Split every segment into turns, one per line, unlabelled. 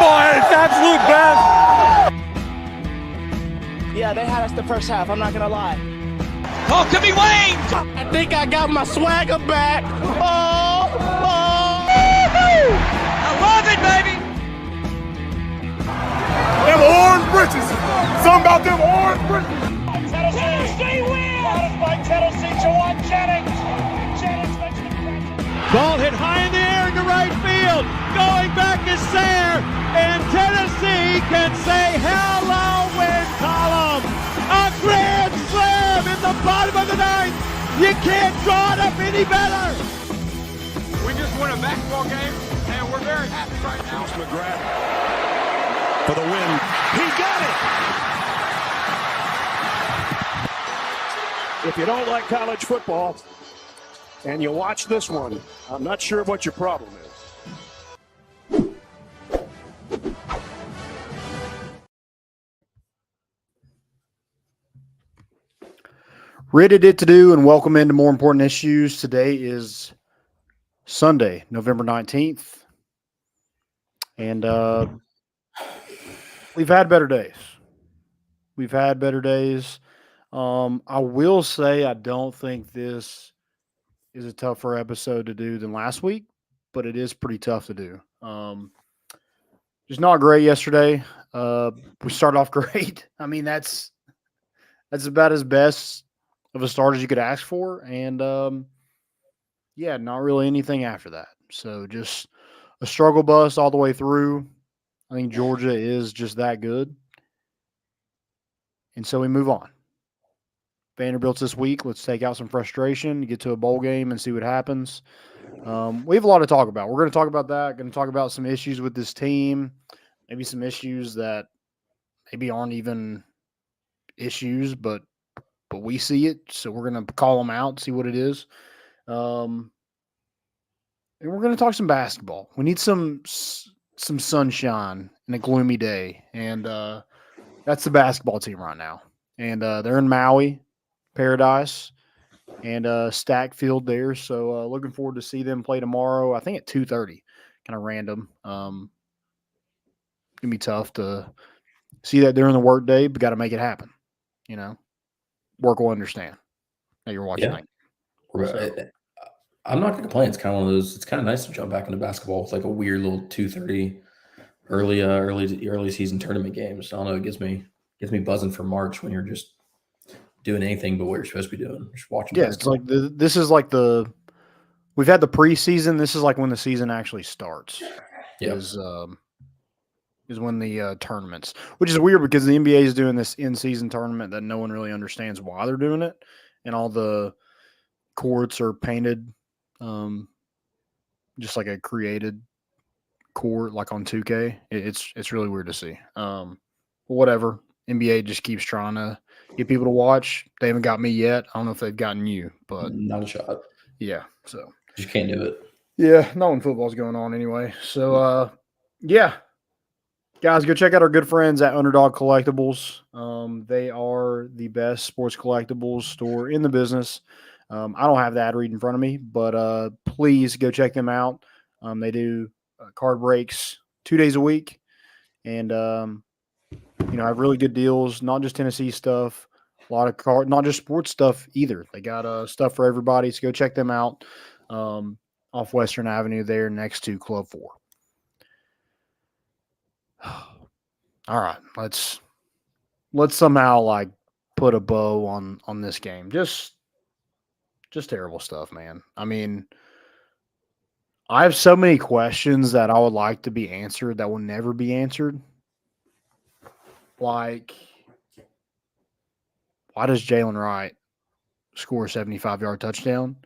football at its absolute best.
Yeah, they had us the first half, I'm not going to lie.
Oh, could be Wayne.
I think I got my swagger back. Oh.
I love it, baby.
Them orange britches. Something about them orange britches.
Tennessee wins! Got us by Tennessee, Jawan Jennings. Jennings makes the catch.
Ball hit high in the air into right field. Going back is Sayre. And Tennessee can say hello, win column. A grand slam in the bottom of the ninth. You can't draw it up any better.
We just won a basketball game, and we're very happy right now. McGrath for the win. He got it. If you don't like college football and you watch this one, I'm not sure what your problem is.
Ready to do and welcome into More Important Issues. Today is Sunday, November 19th. And we've had better days. I will say I don't think this is a tougher episode to do than last week, but it is pretty tough to do. Just not great yesterday. We started off great. I mean, that's about as best of a start as you could ask for. And, not really anything after that. So just a struggle bus all the way through. I think Georgia is just that good. And so we move on. Vanderbilt's this week. Let's take out some frustration, get to a bowl game and see what happens. We have a lot to talk about. We're going to talk about that. Going to talk about some issues with this team, maybe some issues that maybe aren't even issues, but we see it, so we're going to call them out, see what it is. And we're going to talk some basketball. We need some sunshine in a gloomy day, and that's the basketball team right now. And they're in Maui, Paradise, and Stack Field there. So looking forward to see them play tomorrow, I think at 2:30, kind of random. Going to be tough to see that during the workday, but got to make it happen, you know. Work will understand that you're watching.
Yeah. So. I'm not going to complain. It's kind of one of those. It's kind of nice to jump back into basketball with like a weird little 2:30 early season tournament games. I don't know. It gets me buzzing for March when you're just doing anything but what you're supposed to be doing. Just watching.
Yeah,
basketball.
It's like this is like we've had the preseason. This is like when the season actually starts.
Yeah.
Is when the tournaments, which is weird because the NBA is doing this in-season tournament that no one really understands why they're doing it, and all the courts are painted just like a created court, like on 2K. It's really weird to see. Whatever. NBA just keeps trying to get people to watch. They haven't got me yet. I don't know if they've gotten you, but
not a shot.
Yeah, so
you can't do it.
Yeah, not when football's going on anyway. So yeah. Guys, go check out our good friends at Underdog Collectibles. They are the best sports collectibles store in the business. I don't have the ad read in front of me, but please go check them out. They do card breaks 2 days a week, and have really good deals. Not just Tennessee stuff, a lot of not just sports stuff either. They got stuff for everybody. So go check them out off Western Avenue there next to Club 4. All right, let's somehow like put a bow on this game. Just terrible stuff, man. I mean, I have so many questions that I would like to be answered that will never be answered. Like, why does Jalen Wright score a 75-yard touchdown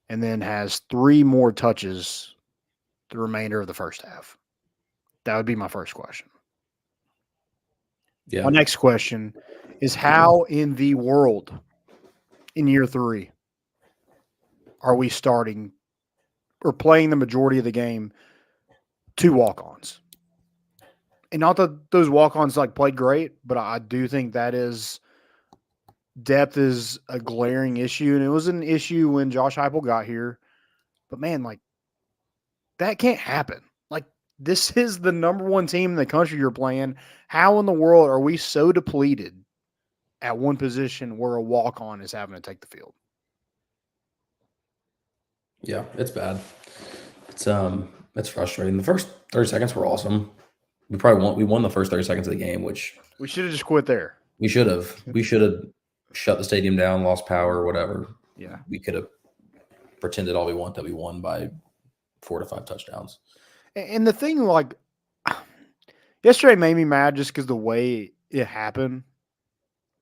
and then has 3 more touches the remainder of the first half? That would be my first question.
Yeah.
My next question is, how in the world in year 3 are we starting or playing the majority of the game 2 walk-ons? And not that those walk-ons like played great, but I do think that is depth is a glaring issue. And it was an issue when Josh Heupel got here. But man, like, that can't happen. Like, this is the number one team in the country you're playing. How in the world are we so depleted at one position where a walk-on is having to take the field?
Yeah, it's bad. It's frustrating. The first 30 seconds were awesome. We won the first 30 seconds of the game, which
We should have just quit there.
we should have. We should have shut the stadium down, lost power, whatever.
Yeah.
We could have pretended all we want that we won by 4 to 5 touchdowns.
And the thing, like, yesterday made me mad just because the way it happened.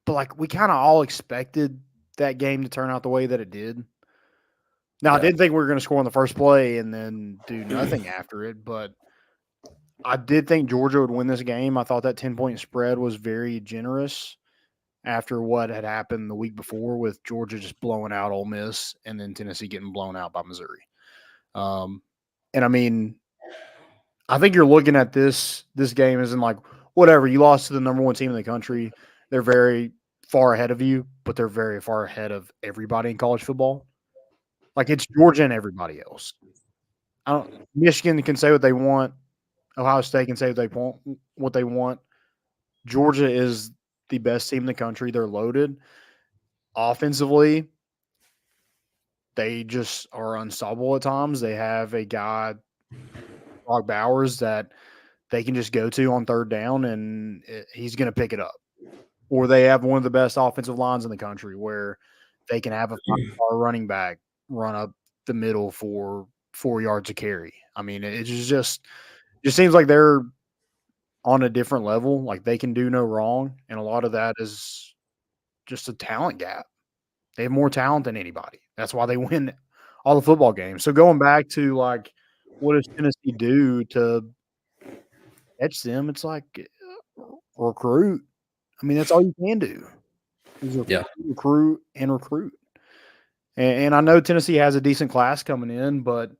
But, like, we kind of all expected that game to turn out the way that it did. Now, I didn't think we were going to score on the first play and then do nothing after it, but I did think Georgia would win this game. I thought that 10-point spread was very generous after what had happened the week before with Georgia just blowing out Ole Miss and then Tennessee getting blown out by Missouri. And, I mean, I think you're looking at this game as in, like, whatever, you lost to the number one team in the country. They're very far ahead of you, but they're very far ahead of everybody in college football. Like, it's Georgia and everybody else. Michigan can say what they want. Ohio State can say what they want. Georgia is the best team in the country. They're loaded. Offensively, they just are unstoppable at times. They have a guy, Brock Bowers, that they can just go to on third down, and he's going to pick it up. Or they have one of the best offensive lines in the country where they can have a 5-star running back run up the middle for 4 yards of carry. I mean, it just seems like they're on a different level. Like, they can do no wrong, and a lot of that is just a talent gap. They have more talent than anybody. That's why they win all the football games. So going back to, like, what does Tennessee do to catch them? It's like recruit. I mean, that's all you can do. Recruit and recruit. And I know Tennessee has a decent class coming in, but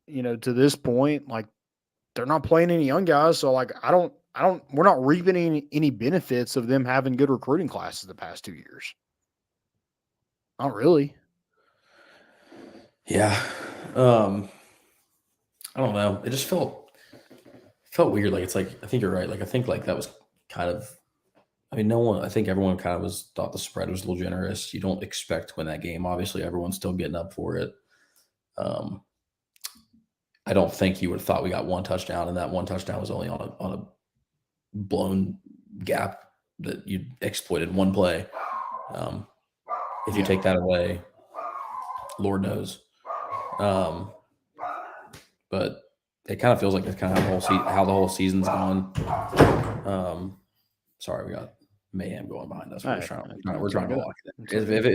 to this point, like, they're not playing any young guys. So, like, we're not reaping any benefits of them having good recruiting classes the past 2 years. Not really.
Yeah. I don't know. It just felt weird. Like, it's like, I think you're right. Like, I think, like, that was kind of, I mean, I think everyone kind of thought the spread was a little generous. You don't expect to win that game. Obviously, everyone's still getting up for it. I don't think you would have thought we got one touchdown, and that one touchdown was only on a blown gap that you exploited one play. If you take that away, Lord knows. But it kind of feels like it's kind of how the whole season's gone. Sorry, we got mayhem going behind us. We're trying to lock it in. If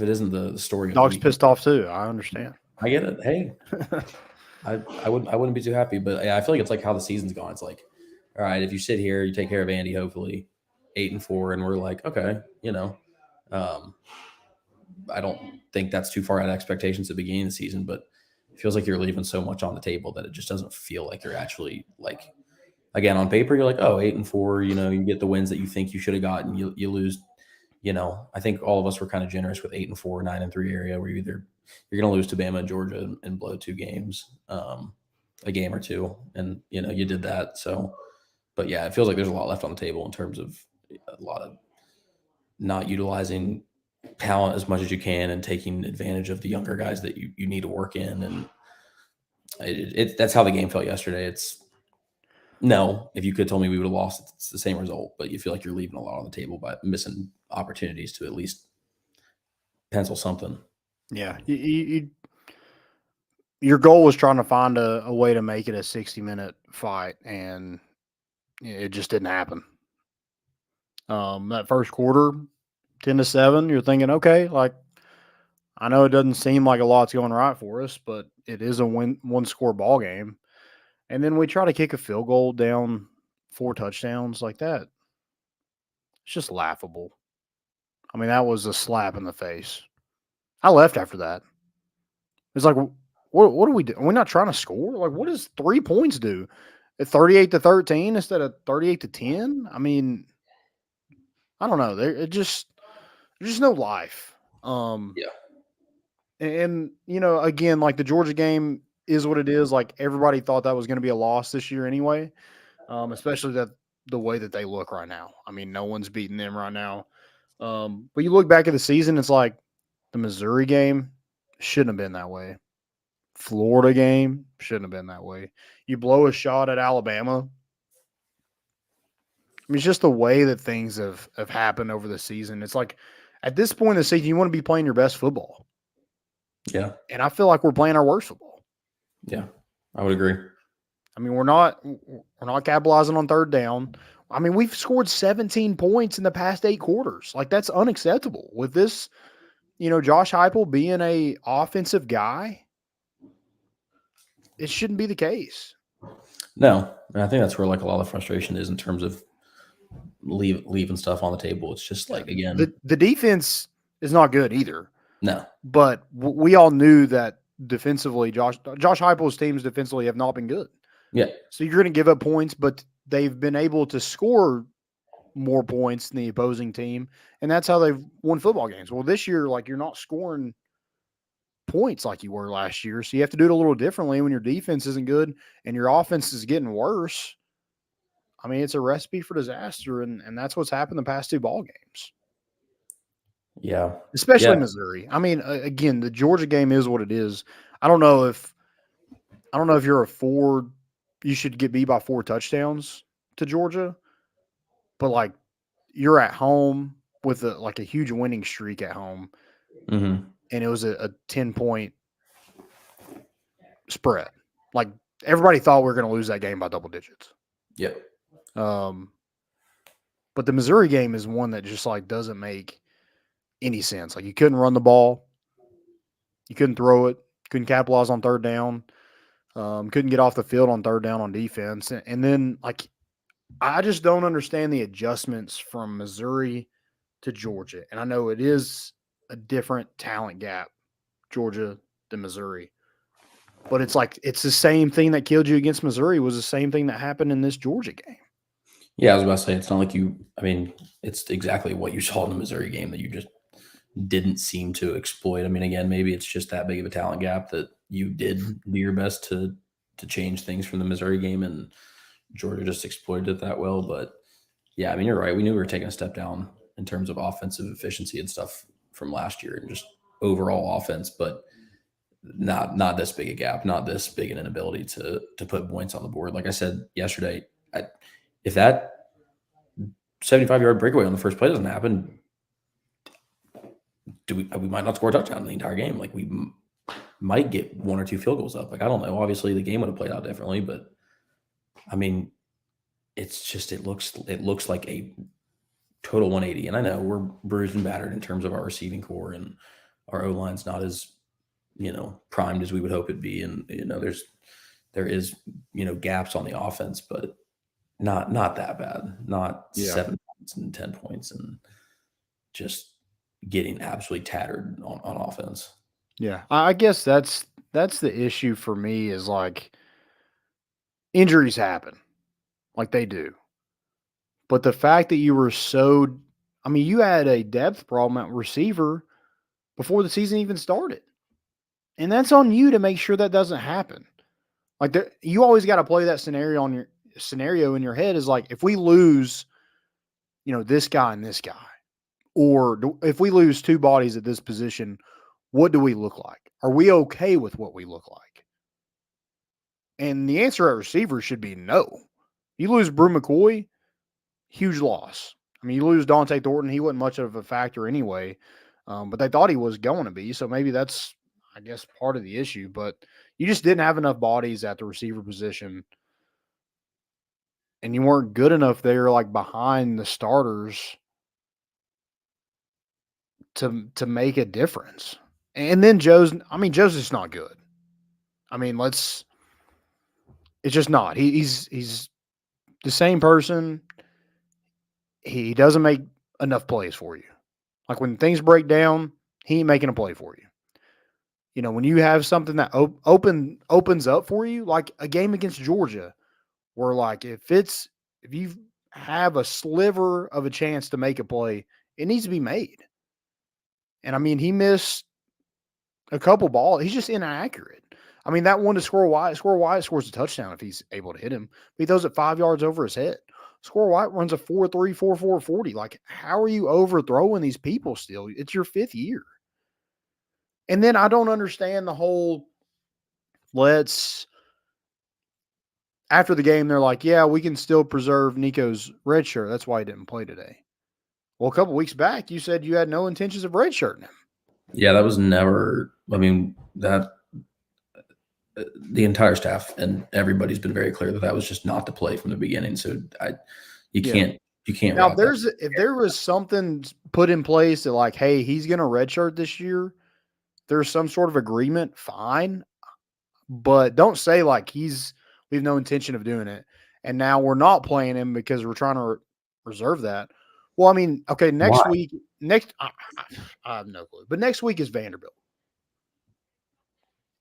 it isn't the story,
dog's pissed off too. I understand.
I get it. Hey, I wouldn't be too happy, but yeah, I feel like it's like how the season's gone. It's like, all right, if you sit here, you take care of Andy, hopefully 8-4, and we're like, okay, I don't think that's too far out of expectations at the beginning of the season, but it feels like you're leaving so much on the table that it just doesn't feel like you're actually, like, again, on paper, you're like, oh, 8-4, you get the wins that you think you should have gotten. You lose, I think all of us were kind of generous with 8-4, 9-3 area where you're going to lose to Bama and Georgia and blow 2 games, a game or two. And, you did that. So, but yeah, it feels like there's a lot left on the table in terms of a lot of not utilizing talent as much as you can and taking advantage of the younger guys that you need to work in. And that's how the game felt yesterday. If you could have told me we would have lost, it's the same result, but you feel like you're leaving a lot on the table by missing opportunities to at least pencil something.
Yeah. Your goal was trying to find a way to make it a 60-minute fight, and it just didn't happen. That first quarter, 10-7, you're thinking, okay, like, I know it doesn't seem like a lot's going right for us, but it is a one-score ball game. And then we try to kick a field goal down 4 touchdowns like that. It's just laughable. I mean, that was a slap in the face. I left after that. It's like, what do we do? Are we not trying to score? Like, what does 3 points do? At 38-13 instead of 38-10? I mean, I don't know. There's just no life.
Yeah.
And again, like the Georgia game, is what it is. Like everybody thought that was going to be a loss this year anyway, especially that the way that they look right now. I mean, no one's beating them right now. But you look back at the season, it's like the Missouri game shouldn't have been that way. Florida game shouldn't have been that way. You blow a shot at Alabama. I mean, it's just the way that things have happened over the season. It's like at this point in the season, you want to be playing your best football.
Yeah.
And I feel like we're playing our worst football.
Yeah, I would agree.
I mean, we're not capitalizing on third down. I mean, we've scored 17 points in the past 8 quarters. Like that's unacceptable. With this, Josh Heupel being a offensive guy, it shouldn't be the case.
No, and I think that's where like a lot of the frustration is in terms of leaving stuff on the table. It's just like, again,
the defense is not good either.
No,
but we all knew that defensively, Josh Heupel's teams defensively have not been good.
Yeah.
So you're going to give up points, but they've been able to score more points than the opposing team, and that's how they've won football games. Well, this year, like you're not scoring points like you were last year, so you have to do it a little differently when your defense isn't good and your offense is getting worse. I mean, it's a recipe for disaster, and that's what's happened the past 2 ball games.
Yeah.
Especially Missouri. I mean, again, the Georgia game is what it is. I don't know if you're you should get beat by 4 touchdowns to Georgia, but like you're at home with a huge winning streak at home.
Mm-hmm.
And it was a 10-point spread. Like everybody thought we were going to lose that game by double digits.
Yep.
But the Missouri game is one that just like doesn't make any sense. Like you couldn't run the ball, you couldn't throw it, couldn't capitalize on third down, couldn't get off the field on third down on defense, and then like I just don't understand the adjustments from Missouri to Georgia. And I know it is a different talent gap, Georgia to Missouri, but it's like it's the same thing that killed you against Missouri was the same thing that happened in this Georgia game.
Yeah, I was about to say it's not like it's exactly what you saw in the Missouri game that you just didn't seem to exploit. I mean, again, maybe it's just that big of a talent gap that you did do your best to change things from the Missouri game, and Georgia just exploited it that well. But yeah, I mean, you're right. We knew we were taking a step down in terms of offensive efficiency and stuff from last year and just overall offense, but not this big a gap, not this big an inability to put points on the board. Like I said yesterday, if that 75-yard breakaway on the first play doesn't happen, we might not score a touchdown in the entire game. Like we might get 1 or 2 field goals up. Like I don't know. Obviously, the game would have played out differently, but I mean, it's just it looks like a total 180. And I know we're bruised and battered in terms of our receiving core, and our O-line's not as primed as we would hope it'd be. And there is gaps on the offense, but not that bad. Not 7 points and 10 points and just getting absolutely tattered on offense.
Yeah, I guess that's the issue for me is like injuries happen, like they do. But the fact that you were you had a depth problem at receiver before the season even started. And that's on you to make sure that doesn't happen. Like you always got to play that scenario in your head is like, if we lose, this guy and this guy, or if we lose 2 bodies at this position, what do we look like? Are we okay with what we look like? And the answer at receiver should be no. You lose Brew McCoy, huge loss. I mean, you lose Dante Thornton. He wasn't much of a factor anyway, but they thought he was going to be. So maybe that's, I guess, part of the issue. But you just didn't have enough bodies at the receiver position, and you weren't good enough there, like behind the starters, to make a difference. And then Joe's just not good. I mean, it's just not. He's the same person. He doesn't make enough plays for you. Like when things break down, he ain't making a play for you. When you have something that opens up for you, like a game against Georgia, where like if you have a sliver of a chance to make a play, it needs to be made. And I mean, he missed a couple balls. He's just inaccurate. I mean, that one to Squirrel White scores a touchdown if he's able to hit him. But he throws it 5 yards over his head. Squirrel White runs a 4.3, 4.4 40. Like, how are you overthrowing these people still? It's your 5th year. And then I don't understand the whole after the game, they're like, yeah, we can still preserve Nico's red shirt. That's why he didn't play today. Well, a couple weeks back, you said you had no intentions of redshirting him.
Yeah, that was never. I mean, that the entire staff and everybody's been very clear that was just not the play from the beginning. So you can't.
Now, if there was something put in place that like, hey, he's going to redshirt this year, there's some sort of agreement, fine. But don't say like we have no intention of doing it, and now we're not playing him because we're trying to reserve that. Well, I mean, okay, next week, I have no clue, but next week is Vanderbilt.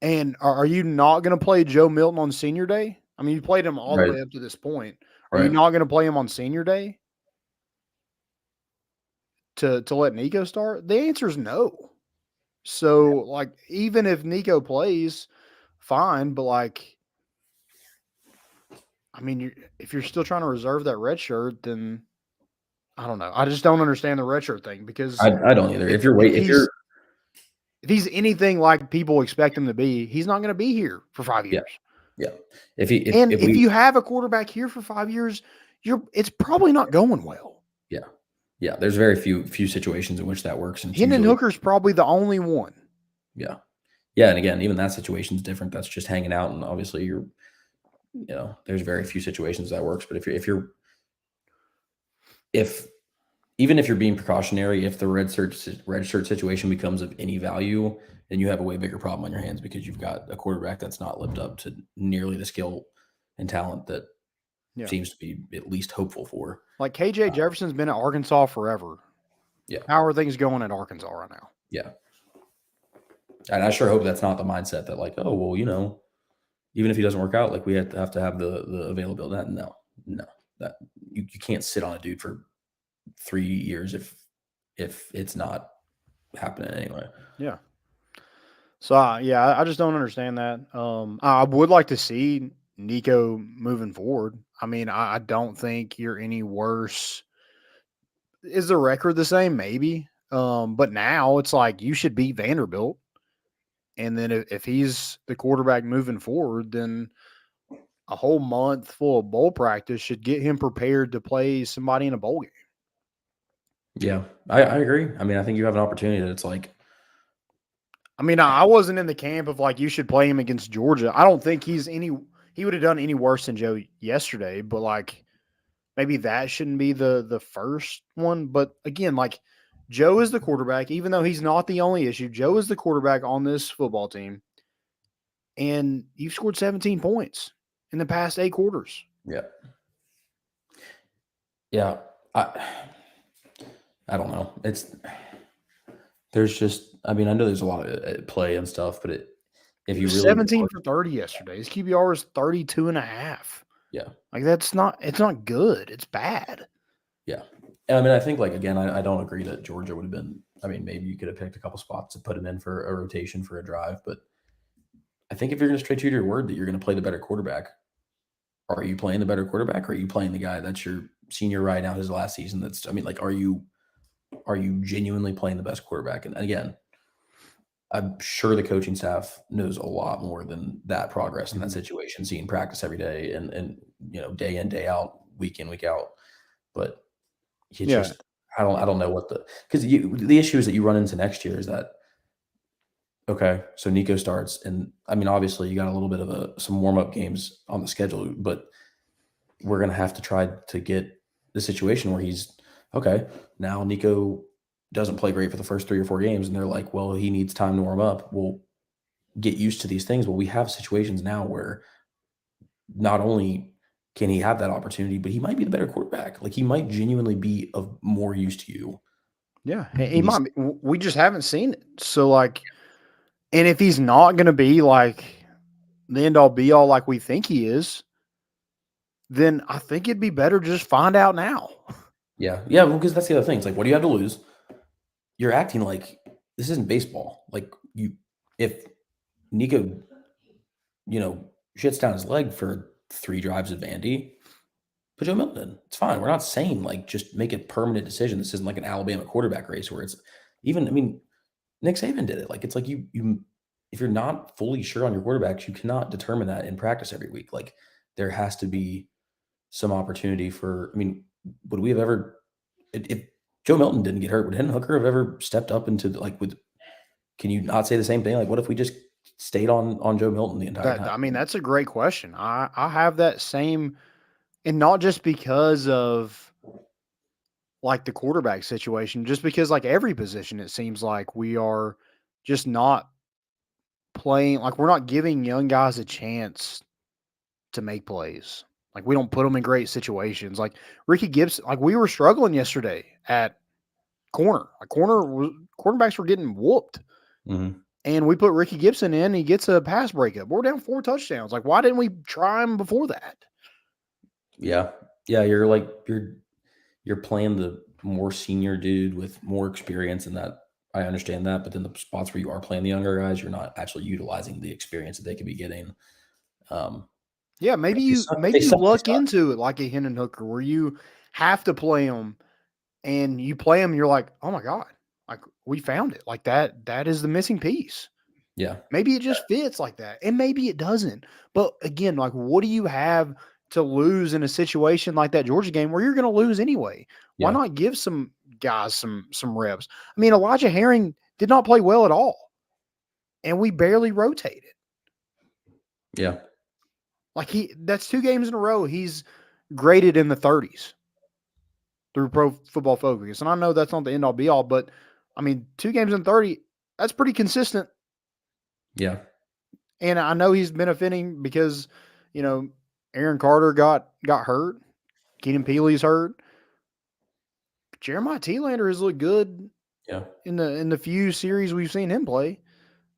And are you not going to play Joe Milton on Senior Day? I mean, you played him all the way up to this point. Are you not going to play him on Senior Day to let Nico start? The answer is no. So, like, even if Nico plays, fine, but like, I mean, if you're still trying to reserve that red shirt, then I don't know. I just don't understand the red shirt thing because
I don't either.
If he's anything like people expect him to be, he's not going to be here for 5 years.
Yeah.
If you have a quarterback here for 5 years, it's probably not going well.
Yeah. Yeah. There's very few situations in which that works. And
Hendon Hooker's probably the only one.
Yeah. Yeah. And again, even that situation is different. That's just hanging out. And obviously there's very few situations that works. But even if you're being precautionary, if the red shirt situation becomes of any value, then you have a way bigger problem on your hands because you've got a quarterback that's not lived up to nearly the skill and talent that seems to be at least hopeful for.
Like KJ Jefferson's been at Arkansas forever.
Yeah.
How are things going at Arkansas right now?
Yeah. And I sure hope that's not the mindset that like, oh, well, even if he doesn't work out, like we have to have the availability. No, that you can't sit on a dude for 3 years if it's not happening anyway.
Yeah. So I just don't understand that. I would like to see Nico moving forward. I mean, I don't think you're any worse. Is the record the same? Maybe. But now it's like you should beat Vanderbilt. And then if he's the quarterback moving forward, then a whole month full of bowl practice should get him prepared to play somebody in a bowl game.
Yeah, I agree. I mean, I think you have an opportunity that's like.
I mean, I wasn't in the camp of like you should play him against Georgia. I don't think he would have done any worse than Joe yesterday, but like maybe that shouldn't be the first one. But again, like Joe is the quarterback, even though he's not the only issue. Joe is the quarterback on this football team. And you've scored 17 points in the past 8 quarters.
Yeah. Yeah. I don't know. There's just, I mean, I know there's a lot of play and stuff, but if you really
17 for 30 yesterday, his QBR was 32.5.
Yeah.
Like it's not good. It's bad.
Yeah. And I mean, I think like, again, I don't agree that Georgia would have been, I mean, maybe you could have picked a couple spots to put him in for a rotation for a drive, but I think if you're going to stay true to your word that you're going to play the better quarterback, are you playing the better quarterback or are you playing the guy that's your senior right now, his last season? Are you genuinely playing the best quarterback? And again, I'm sure the coaching staff knows a lot more than that progress in that situation, seeing practice every day and day in, day out, week in, week out. But just I don't know because the issue is that you run into next year is that okay, so Nico starts, and I mean obviously you got a little bit of some warm up games on the schedule, but we're gonna have to try to get the situation where he's okay. Now Nico doesn't play great for the first 3 or 4 games, and they're like, well, he needs time to warm up. We'll get used to these things. Well, we have situations now where not only can he have that opportunity, but he might be the better quarterback. Like he might genuinely be of more use to you.
Yeah, he might be. We just haven't seen it. So like, and if he's not going to be like the end all be all like we think he is, then I think it'd be better to just find out now.
Yeah, because that's the other thing. It's like, what do you have to lose? You're acting like this isn't baseball. Like if Nico shits down his leg for 3 drives at Vandy. Put Joe Milton in. It's fine. We're not saying just make a permanent decision. This isn't like an Alabama quarterback race where it's even. I mean, Nick Saban did it. It's like you if you're not fully sure on your quarterbacks, you cannot determine that in practice every week. There has to be some opportunity for. I mean, would we have ever if Joe Milton didn't get hurt, would Hendon Hooker have ever stepped up into with? Can you not say the same thing? What if we just stayed on Joe Milton the entire time?
I mean, that's a great question. I have that same, and not just because of the quarterback situation, just because every position, it seems like we are just not playing, we're not giving young guys a chance to make plays. We don't put them in great situations. Ricky Gibson, we were struggling yesterday at corner. Cornerbacks were getting whooped.
Mm-hmm.
And we put Ricky Gibson in, he gets a pass breakup. We're down 4 touchdowns. Why didn't we try him before that?
Yeah. Yeah, you're playing the more senior dude with more experience, and that I understand that, but then the spots where you are playing the younger guys, you're not actually utilizing the experience that they could be getting.
Yeah, maybe you luck into it like a Hendon Hooker, where you have to play them, and you play them, and you're like, oh my God, we found it. That is the missing piece.
Yeah.
Maybe it just fits like that, and maybe it doesn't. But again, what do you have to lose in a situation like that Georgia game where you're going to lose anyway? Why not give some guys some reps? I mean, Elijah Herring did not play well at all, and we barely rotated.
Yeah.
That's 2 games in a row he's graded in the 30s through Pro Football Focus. And I know that's not the end all be all, but I mean, 2 games in 30, that's pretty consistent.
Yeah.
And I know he's benefiting because, Aaron Carter got hurt. Keenan Peely's hurt. Jeremiah Thielander has looked good in the few series we've seen him play.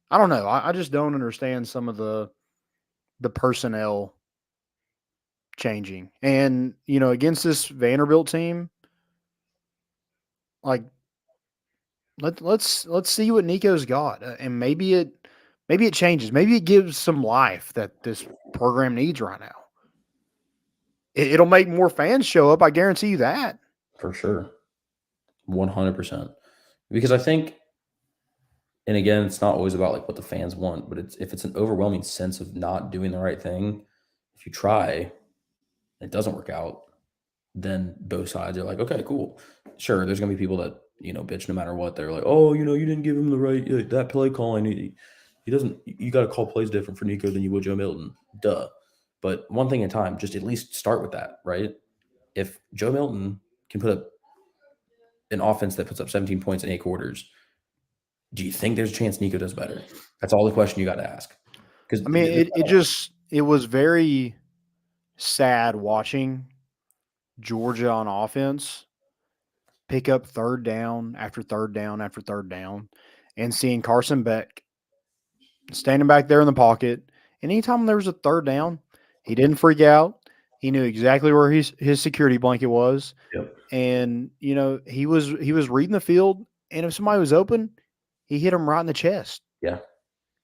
I don't know. I just don't understand some of the personnel changing. And, against this Vanderbilt team, let's see what Nico's got. And maybe it changes. Maybe it gives some life that this program needs right now. It'll make more fans show up. I guarantee you that.
For sure. 100%. Because I think, and again, it's not always about what the fans want, but if it's an overwhelming sense of not doing the right thing, if you try and it doesn't work out, then both sides are like, okay, cool. Sure, there's going to be people that, bitch no matter what. They're like, oh, you didn't give him the right, that play calling. He doesn't, you got to call plays different for Nico than you would Joe Milton. Duh. But one thing at a time, just at least start with that, right? If Joe Milton can put up an offense that puts up 17 points in 8 quarters, do you think there's a chance Nico does better? That's all the question you got to ask. Because
I mean, it was very sad watching Georgia on offense pick up 3rd down after 3rd down after 3rd down, and seeing Carson Beck standing back there in the pocket. And anytime there was a 3rd down, he didn't freak out. He knew exactly where his security blanket was.
Yep.
And, he was reading the field, and if somebody was open, he hit him right in the chest.
Yeah.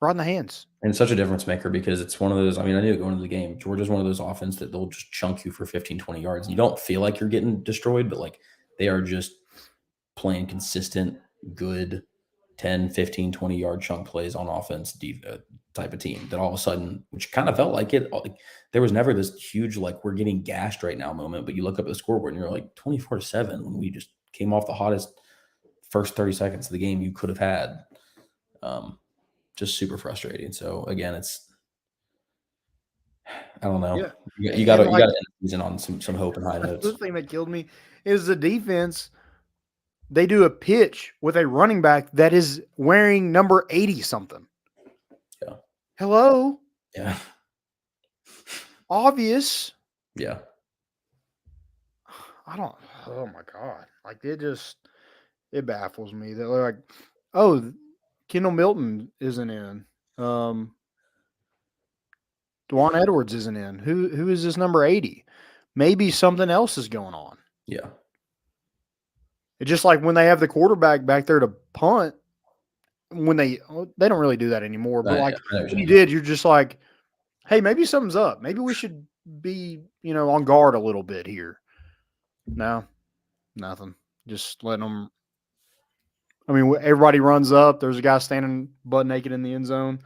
Right in the hands.
And it's such a difference maker because it's one of those, I mean, I knew it going into the game. Georgia's one of those offense that they'll just chunk you for 15, 20 yards. You don't feel like you're getting destroyed, but they are just playing consistent, good 10, 15, 20-yard chunk plays on offense type of team that all of a sudden, which kind of felt like it, there was never this huge, we're getting gashed right now moment, but you look up at the scoreboard and you're like 24-7 when we just came off the hottest first 30 seconds of the game you could have had. Just super frustrating. So again, I don't know.
Yeah.
You got to end the season on some hope and high notes.
The thing that killed me is the defense. They do a pitch with a running back that is wearing number 80 something.
Yeah.
Hello.
Yeah.
Obvious.
Yeah.
Oh my God. It baffles me that they're like, oh, Kendall Milton isn't in. Dwan Edwards isn't in. Who is this number 80? Maybe something else is going on.
Yeah.
It's just like when they have the quarterback back there to punt, when they don't really do that anymore. But when you did, you're just like, hey, maybe something's up. Maybe we should be, on guard a little bit here. No, nothing. Just letting them. I mean, everybody runs up. There's a guy standing butt naked in the end zone.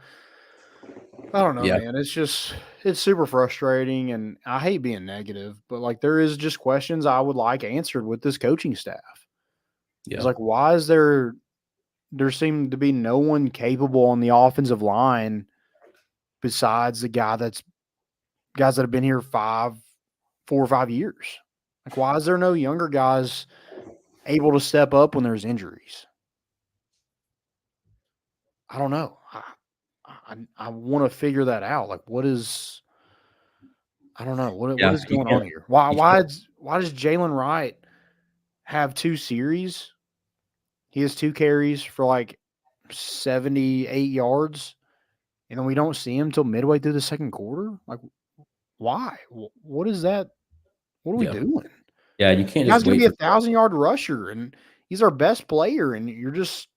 I don't know,
Yeah.
man. It's super frustrating, and I hate being negative, but like there is just questions I would like answered with this coaching staff.
Yeah.
It's like, why is there seemed to be no one capable on the offensive line besides the guys that have been here 4 or 5 years. Like, why is there no younger guys able to step up when there's injuries? I don't know. I want to figure that out. Like, what is? I don't know what is going on here. Why does Jalen Wright have 2 series? He has 2 carries for like 78 yards, and then we don't see him till midway through the second quarter. Like, why? What is that? What are we doing?
Yeah, you can't
Guy's
just
gonna
wait
be 1,000-yard rusher, and he's our best player, and you're just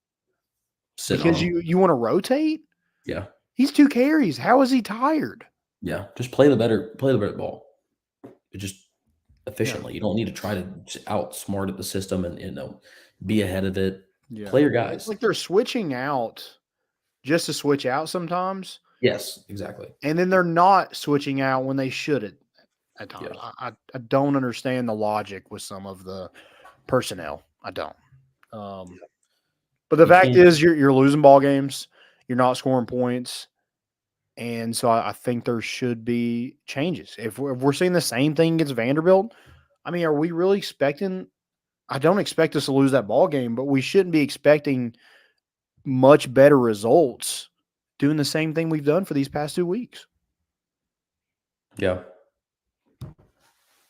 because you want to rotate.
Yeah,
he's 2 carries. How is he tired?
Yeah, just play the better ball. Just efficiently. You don't need to try to outsmart the system and be ahead of it.
Yeah.
Play your guys.
It's like they're switching out just to switch out sometimes.
Yes, exactly.
And then they're not switching out when they should at times.
Yeah.
I don't understand the logic with some of the personnel. I don't. But the fact is you're losing ball games. You're not scoring points. And so I think there should be changes. If we're seeing the same thing against Vanderbilt, I mean, are we really expecting – I don't expect us to lose that ball game, but we shouldn't be expecting much better results doing the same thing we've done for these past 2 weeks.
Yeah.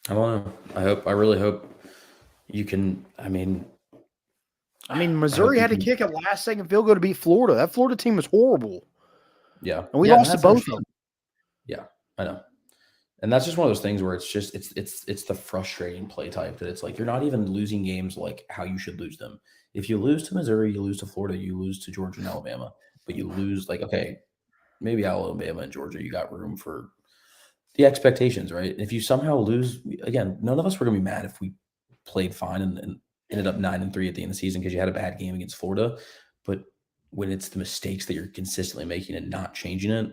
I don't know. I really hope you can – I mean,
Missouri had to kick a last-second field goal to beat Florida. That Florida team was horrible.
Yeah.
And we lost to both of them.
Yeah, I know. And that's just one of those things where it's just it's the frustrating play type that it's like you're not even losing games like how you should lose them. If you lose to Missouri, you lose to Florida, you lose to Georgia and Alabama, but you lose like, okay, maybe Alabama and Georgia, you got room for the expectations, right? If you somehow lose, again, none of us were going to be mad if we played fine and ended up 9-3 at the end of the season because you had a bad game against Florida. But when it's the mistakes that you're consistently making and not changing it,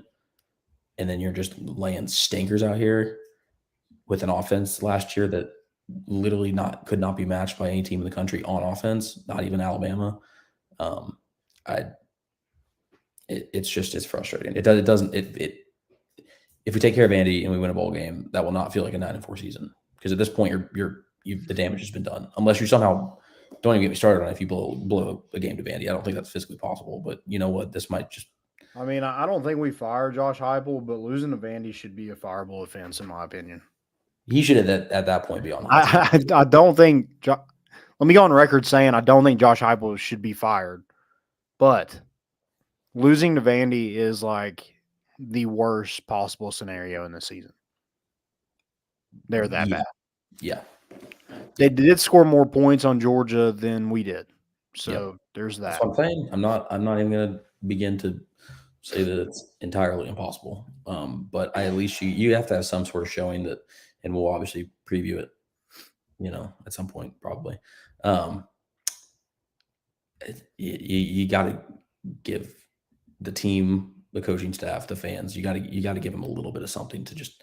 and then you're just laying stinkers out here with an offense last year that literally could not be matched by any team in the country on offense, not even Alabama. It's frustrating. If we take care of Andy and we win a bowl game, that will not feel like a 9-4 season because at this point the damage has been done. Unless you somehow don't even get me started on if you blow a game to Vandy. I don't think that's physically possible. But you know what? This might just.
I mean, I don't think we fire Josh Heupel, but losing to Vandy should be a fireable offense, in my opinion.
He should have at that point be on.
I don't think. Let me go on record saying I don't think Josh Heupel should be fired, but losing to Vandy is like the worst possible scenario in the season. They're that bad.
Yeah.
They did score more points on Georgia than we did. So there's that.
That's what I'm saying. I'm not even going to begin to say that it's entirely impossible. But at least you have to have some sort of showing that, and we'll obviously preview it, at some point probably. You got to give the team, the coaching staff, the fans, you got to give them a little bit of something to just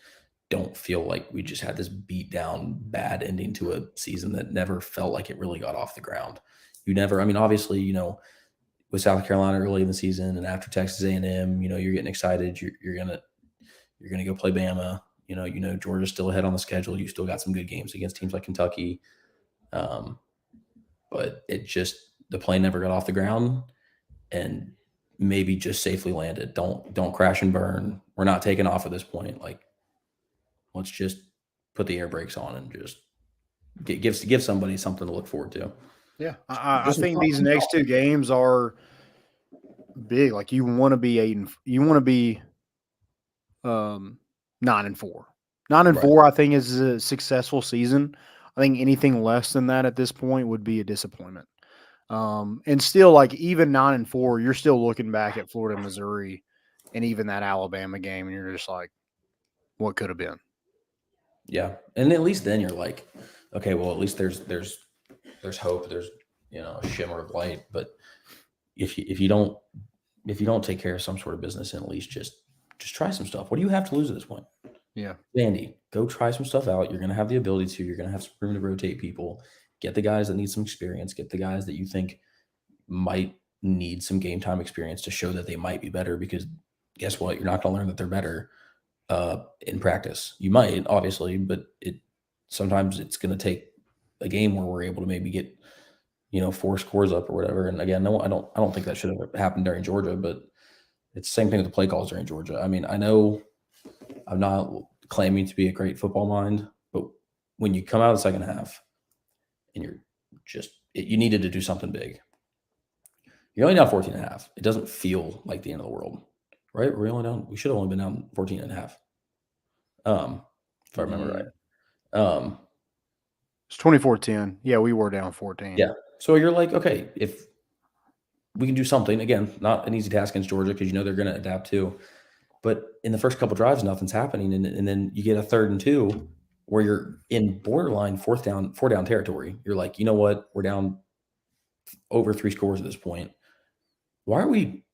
don't feel like we just had this beat down bad ending to a season that never felt like it really got off the ground. Obviously, with South Carolina early in the season and after Texas A&M, you're getting excited. You're gonna go play Bama. Georgia's still ahead on the schedule. You still got some good games against teams like Kentucky. But the plane never got off the ground and maybe just safely landed. Don't crash and burn. We're not taking off at this point. Like, let's just put the air brakes on and just give somebody something to look forward to.
Yeah, I think these next 2 games are big. Like you want to be 9-4. 9-4, right. I think is a successful season. I think anything less than that at this point would be a disappointment. And still, like even 9-4, you're still looking back at Florida, Missouri, and even that Alabama game, and you're just like, what could have been.
Yeah, and at least then you're like, okay, well, at least there's hope. There's a shimmer of light. But if you don't take care of some sort of business, and at least just try some stuff. What do you have to lose at this point?
Yeah,
Andy, go try some stuff out. You're going to have the ability to. You're going to have some room to rotate people. Get the guys that need some experience. Get the guys that you think might need some game time experience to show that they might be better. Because guess what? You're not going to learn that they're better in practice. You might, obviously, but sometimes it's going to take a game where we're able to maybe get 4 scores up or whatever. And again, no, I don't think that should have happened during Georgia, but it's the same thing with the play calls during Georgia. I mean, I know I'm not claiming to be a great football mind, but when you come out of the second half and you needed to do something big. You're only down 14 and a half. It doesn't feel like the end of the world, right? We should have only been down 14 and a half. If I remember right.
It's 24-10. Yeah, we were down 14.
Yeah. So you're like, okay, if we can do something, again, not an easy task against Georgia because they're going to adapt too. But in the first couple drives, nothing's happening. And then you get a 3rd and 2 where you're in borderline four down territory. You're like, you know what? We're down over 3 scores at this point. Why are we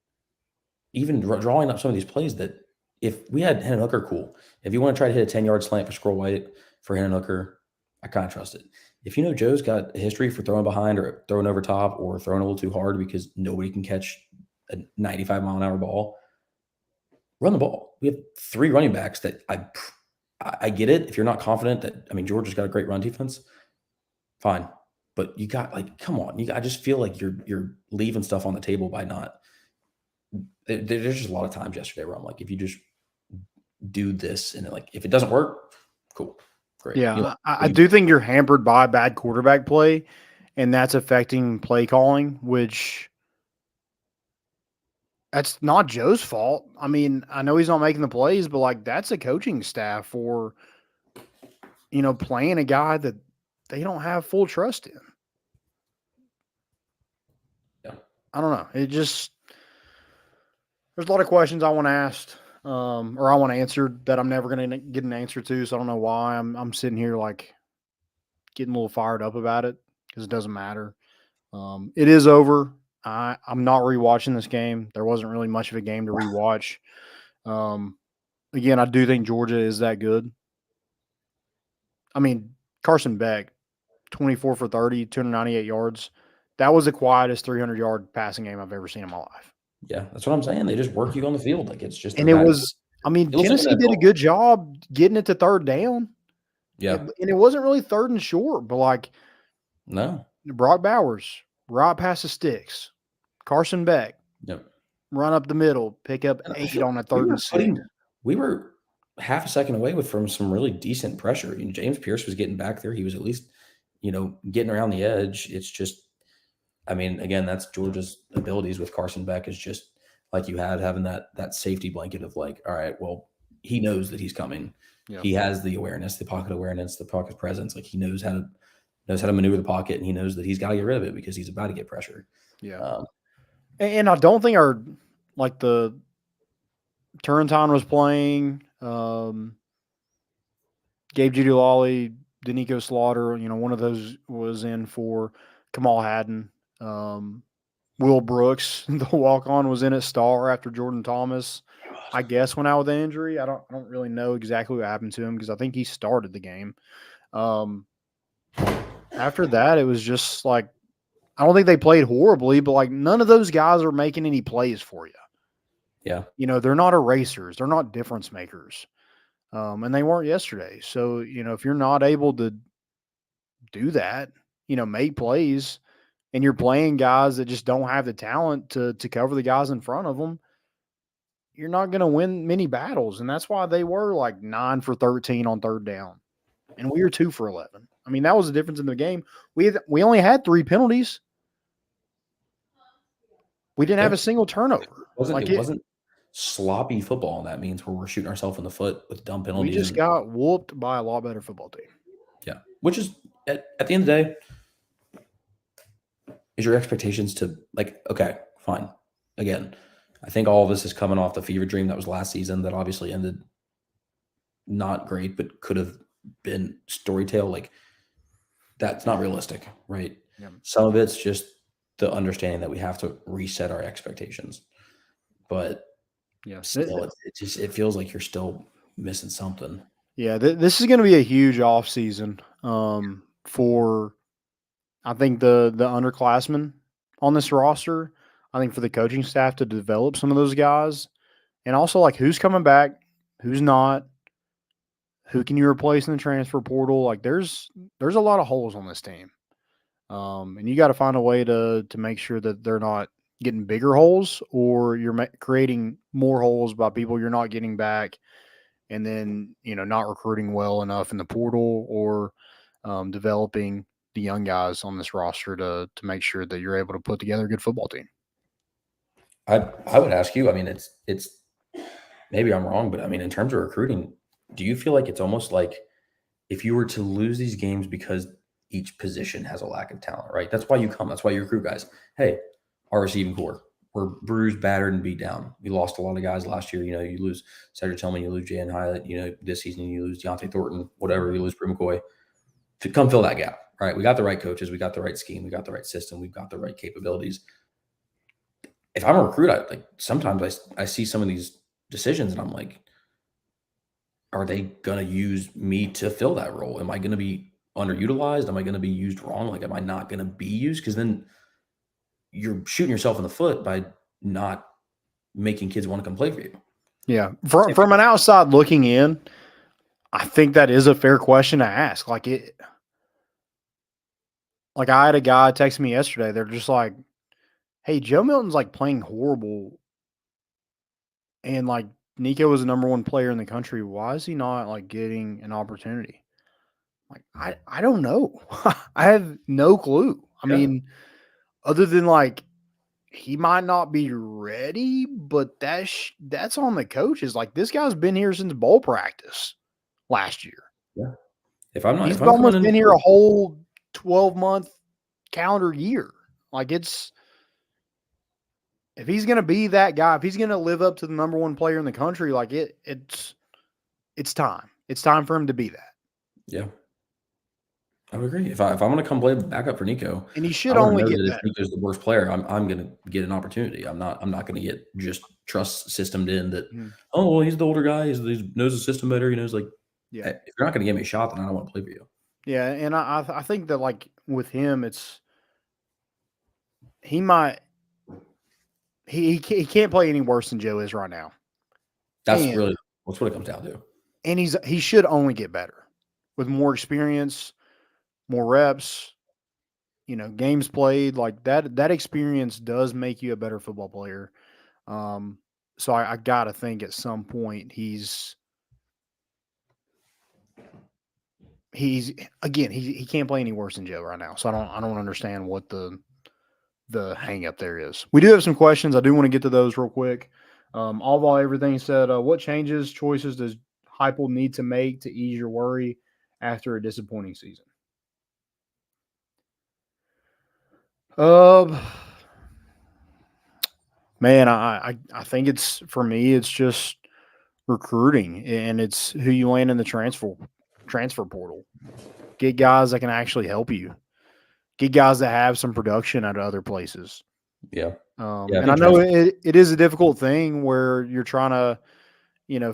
even drawing up some of these plays that if we had Hendon Hooker, cool. If you want to try to hit a 10-yard slant for Scroll White for Hendon Hooker, I kind of trust it. If Joe's got a history for throwing behind or throwing over top or throwing a little too hard because nobody can catch a 95-mile-an-hour ball, run the ball. We have 3 running backs that I get it. If you're not confident that, Georgia's got a great run defense, fine. But you got come on. I just feel like you're leaving stuff on the table by not. There's just a lot of times yesterday where I'm like, if you just do this and if it doesn't work, cool. Great.
Yeah, I do think you're hampered by bad quarterback play, and that's affecting play calling, which that's not Joe's fault. I know he's not making the plays, but that's a coaching staff for playing a guy that they don't have full trust in.
Yeah.
I don't know. There's a lot of questions I want to ask. Or I want to answer that I'm never going to get an answer to. So I don't know why I'm sitting here getting a little fired up about it because it doesn't matter. It is over. I'm not rewatching this game. There wasn't really much of a game to rewatch. Again, I do think Georgia is that good. Carson Beck, 24 for 30, 298 yards. That was the quietest 300-yard passing game I've ever seen in my life.
Yeah, that's what I'm saying. They just work you on the field. It's just.
And it was, Tennessee did a good job getting it to 3rd down.
Yeah.
And it wasn't really 3rd and short, but
no.
Brock Bowers, right past the sticks. Carson Beck,
Yep.
Run up the middle, pick up 8 on a 3rd and 6.
We were half a second away from some really decent pressure. James Pierce was getting back there. He was at least, getting around the edge. It's just, again, that's Georgia's abilities with Carson Beck is just like you had having that safety blanket of all right, well, he knows that he's coming. Yeah. He has the awareness, the pocket presence. He knows how to maneuver the pocket, and he knows that he's got to get rid of it because he's about to get pressure.
Yeah. And I don't think the Turrentine was playing. Gabe Jeudy-Lally, Danico Slaughter, one of those was in for Kamal Haddon. Will Brooks, the walk-on, was in at star after Jordan Thomas, I guess, went out with an injury. I don't really know exactly what happened to him because I think he started the game. After that, it was just I don't think they played horribly, but none of those guys are making any plays for you.
Yeah.
They're not erasers. They're not difference makers. And they weren't yesterday. So, if you're not able to do that, make plays, and you're playing guys that just don't have the talent to cover the guys in front of them, you're not going to win many battles. And that's why they were 9 for 13 on 3rd down. And we were 2 for 11. That was the difference in the game. We only had 3 penalties. We didn't have a single turnover.
It wasn't sloppy football. And that means where we're shooting ourselves in the foot with dumb penalties.
We just got whooped by a lot better football team.
Yeah. Which is, at the end of the day, is your expectations to okay, fine. Again, I think all of this is coming off the fever dream that was last season that obviously ended not great, but could have been storytale. Like that's not realistic, right?
Yeah.
Some of it's just the understanding that we have to reset our expectations, but
Yeah.
still, it feels like you're still missing something.
Yeah, this is going to be a huge off season for I think the underclassmen on this roster. I think for the coaching staff to develop some of those guys, and also like who's coming back, who's not, who can you replace in the transfer portal. Like there's a lot of holes on this team, and you got to find a way to make sure that they're not getting bigger holes, or you're creating more holes by people you're not getting back, and then not recruiting well enough in the portal, or developing the young guys on this roster to make sure that you're able to put together a good football team.
I would ask you. I mean, it's maybe I'm wrong, but I mean, in terms of recruiting, do you feel like it's almost like if you were to lose these games because each position has a lack of talent, right? That's why you come. That's why you recruit guys. Hey, our receiving core, we're bruised, battered, and beat down. We lost a lot of guys last year. You lose Cedric Tillman, you lose J.N. Hyatt. This season you lose Deontay Thornton, whatever. You lose Brim McCoy. To come fill that gap, right? We got the right coaches. We got the right scheme. We got the right system. We've got the right capabilities. If I'm a recruit, sometimes I see some of these decisions and I'm like, are they going to use me to fill that role? Am I going to be underutilized? Am I going to be used wrong? Like, am I not going to be used? Because then you're shooting yourself in the foot by not making kids want to come play for you.
Yeah. From an outside looking in, I think that is a fair question to ask. Like I had a guy text me yesterday. They're just like, hey, Joe Milton's like playing horrible. And like Nico was the number one player in the country. Why is he not like getting an opportunity? Like, I don't know. I have no clue. I mean, other than like, he might not be ready, but that's on the coaches. Like this guy's been here since bowl practice last year.
Yeah.
He's almost been here a whole 12-month calendar year. Like if he's going to be that guy, if he's going to live up to the number one player in the country, like it's time. It's time for him to be that.
Yeah. I would agree. If I'm going to come play backup for Nico,
and he should only get
that. If Nico's the worst player, I'm going to get an opportunity. I'm not going to get just trust systemed in that. Oh well, he's the older guy. He knows the system better. He knows Hey, if you're not going to give me a shot, then I don't want to play for you.
Yeah, and I think that like with him, he might he can't play any worse than Joe is right now.
That's what it comes down to.
And he should only get better with more experience, more reps, games played. Like that experience does make you a better football player. So I got to think at some point he can't play any worse than Joe right now. So I don't understand what the hang up there is. We do have some questions. I do want to get to those real quick. All everything said, what choices does Heupel need to make to ease your worry after a disappointing season? Man, I think for me, it's just recruiting, and it's who you land in the transfer portal. Get guys that can actually help you. Get guys that have some production at other places.
Yeah.
And I know it is a difficult thing where you're trying to,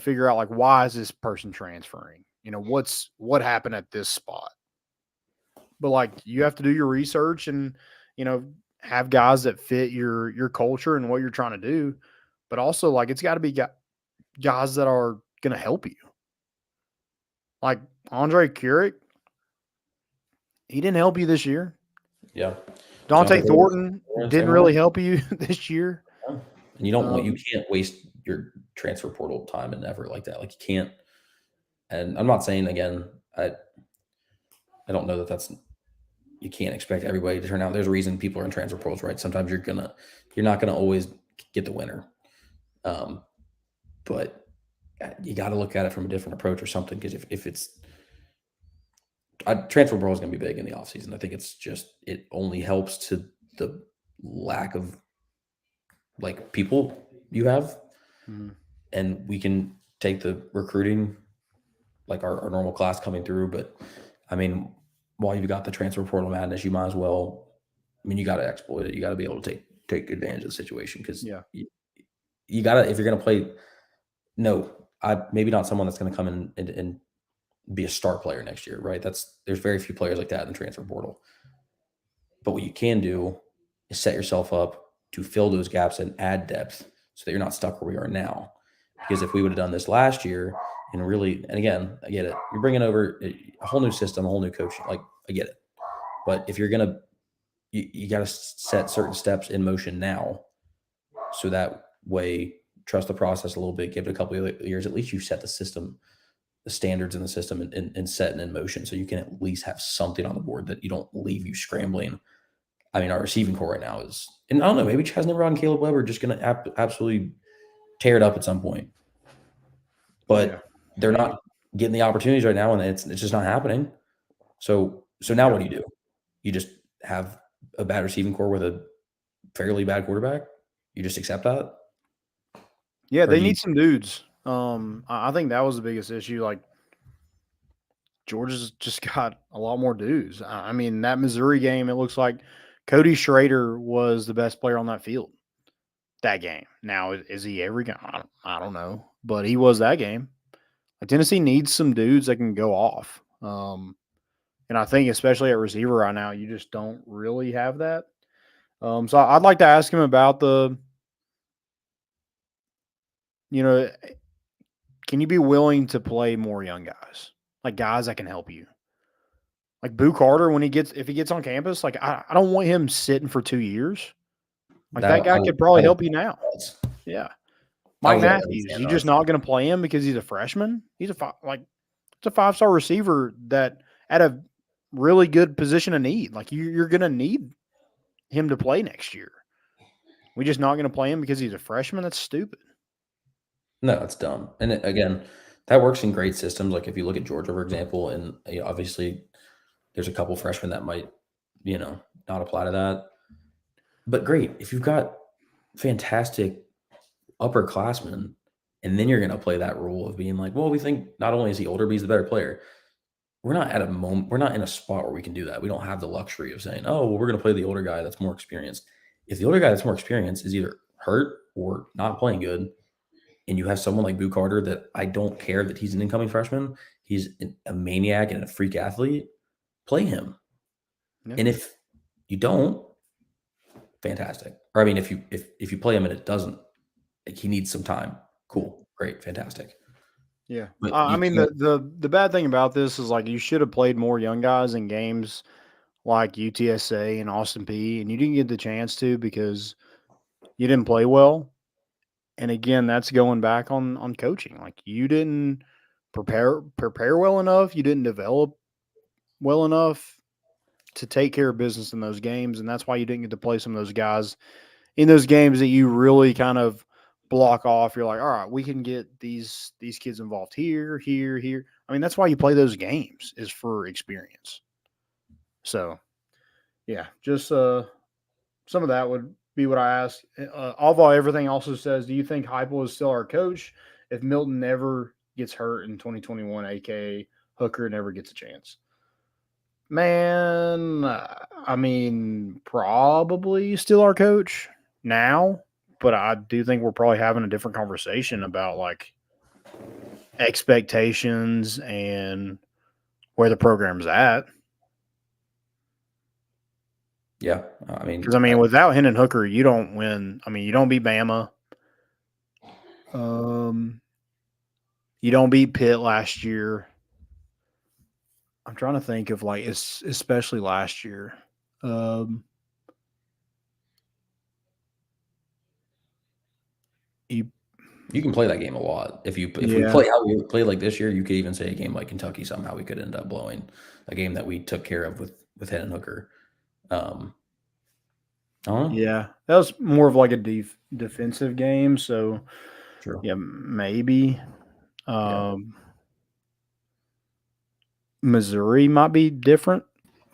figure out like, why is this person transferring? What happened at this spot? But like, you have to do your research and, have guys that fit your culture and what you're trying to do. But also like, it's got to be guys that are going to help you. Like Andre Kuric, he didn't help you this year.
Yeah.
Deontay Thornton didn't really help you this year.
And you can't waste your transfer portal time and effort like that. Like you can't. And I'm not saying again, I don't know that you can't expect everybody to turn out. There's a reason people are in transfer portals, right? Sometimes you're not gonna always get the winner. But you got to look at it from a different approach or something. Because if it's transfer portal is going to be big in the offseason. I think it only helps to the lack of like people you have, and we can take the recruiting like our normal class coming through. But I mean, while you've got the transfer portal madness, you might as well. I mean, you got to exploit it. You got to be able to take advantage of the situation because you got to, if you're going to play. No, maybe not someone that's going to come in and be a star player next year, right? There's very few players like that in the transfer portal. But what you can do is set yourself up to fill those gaps and add depth so that you're not stuck where we are now. Because if we would have done this last year and really, and again, I get it. You're bringing over a whole new system, a whole new coach. Like, I get it. But if you're going to, you got to set certain steps in motion now so that way, trust the process a little bit, give it a couple of years. At least you set the system, the standards in the system and set it in motion so you can at least have something on the board that you don't leave you scrambling. I mean, our receiving core right now is, and I don't know, maybe Chaz Nimrod and Caleb Webb are just going to absolutely tear it up at some point. But they're not getting the opportunities right now, and it's just not happening. So now what do? You just have a bad receiving core with a fairly bad quarterback? You just accept that?
Yeah, they need some dudes. I think that was the biggest issue. Like, Georgia's just got a lot more dudes. I mean, that Missouri game, it looks like Cody Schrader was the best player on that field that game. Now, is he every game? I don't know, but he was that game. Like, Tennessee needs some dudes that can go off. And I think especially at receiver right now, you just don't really have that. So I'd like to ask him about can you be willing to play more young guys? Like guys that can help you. Like Boo Carter, if he gets on campus, like I don't want him sitting for 2 years. Like that guy could probably help you now. Yeah. Mike Matthews, you're just not going to play him because he's a freshman. He's it's a 5-star receiver that at a really good position of need. Like you're going to need him to play next year. We're just not going to play him because he's a freshman. That's stupid.
No, it's dumb. And again, that works in great systems. Like if you look at Georgia, for example, and obviously there's a couple freshmen that might, not apply to that. But great, if you've got fantastic upperclassmen, and then you're going to play that rule of being like, well, we think not only is he older, but he's the better player. We're not in a spot where we can do that. We don't have the luxury of saying, oh, well, we're going to play the older guy that's more experienced. If the older guy that's more experienced is either hurt or not playing good, and you have someone like Boo Carter that I don't care that he's an incoming freshman, he's a maniac and a freak athlete, play him. Yeah. And if you don't, fantastic. Or I mean, if you play him and it doesn't, like he needs some time, cool, great, fantastic.
Yeah. I mean, the bad thing about this is like you should have played more young guys in games like UTSA and Austin Peay, and you didn't get the chance to because you didn't play well. And again, that's going back on coaching. Like you didn't prepare well enough. You didn't develop well enough to take care of business in those games. And that's why you didn't get to play some of those guys in those games that you really kind of block off. You're like, all right, we can get these kids involved here. I mean, that's why you play those games is for experience. So, yeah, just some of that would be what I ask. Although everything also says, do you think Heupel is still our coach if Milton never gets hurt in 2021, aka Hooker never gets a chance? Man, I mean, probably still our coach now, but I do think we're probably having a different conversation about like expectations and where the program's at.
Yeah, I mean,
because without Hendon Hooker, you don't win. I mean, you don't beat Bama. You don't beat Pitt last year. I'm trying to think of like, especially last year. You
can play that game a lot. If we play how we play like this year, you could even say a game like Kentucky somehow we could end up blowing a game that we took care of with Hendon Hooker.
Yeah, that was more of like a defensive game. So,
true.
Yeah, maybe. Missouri might be different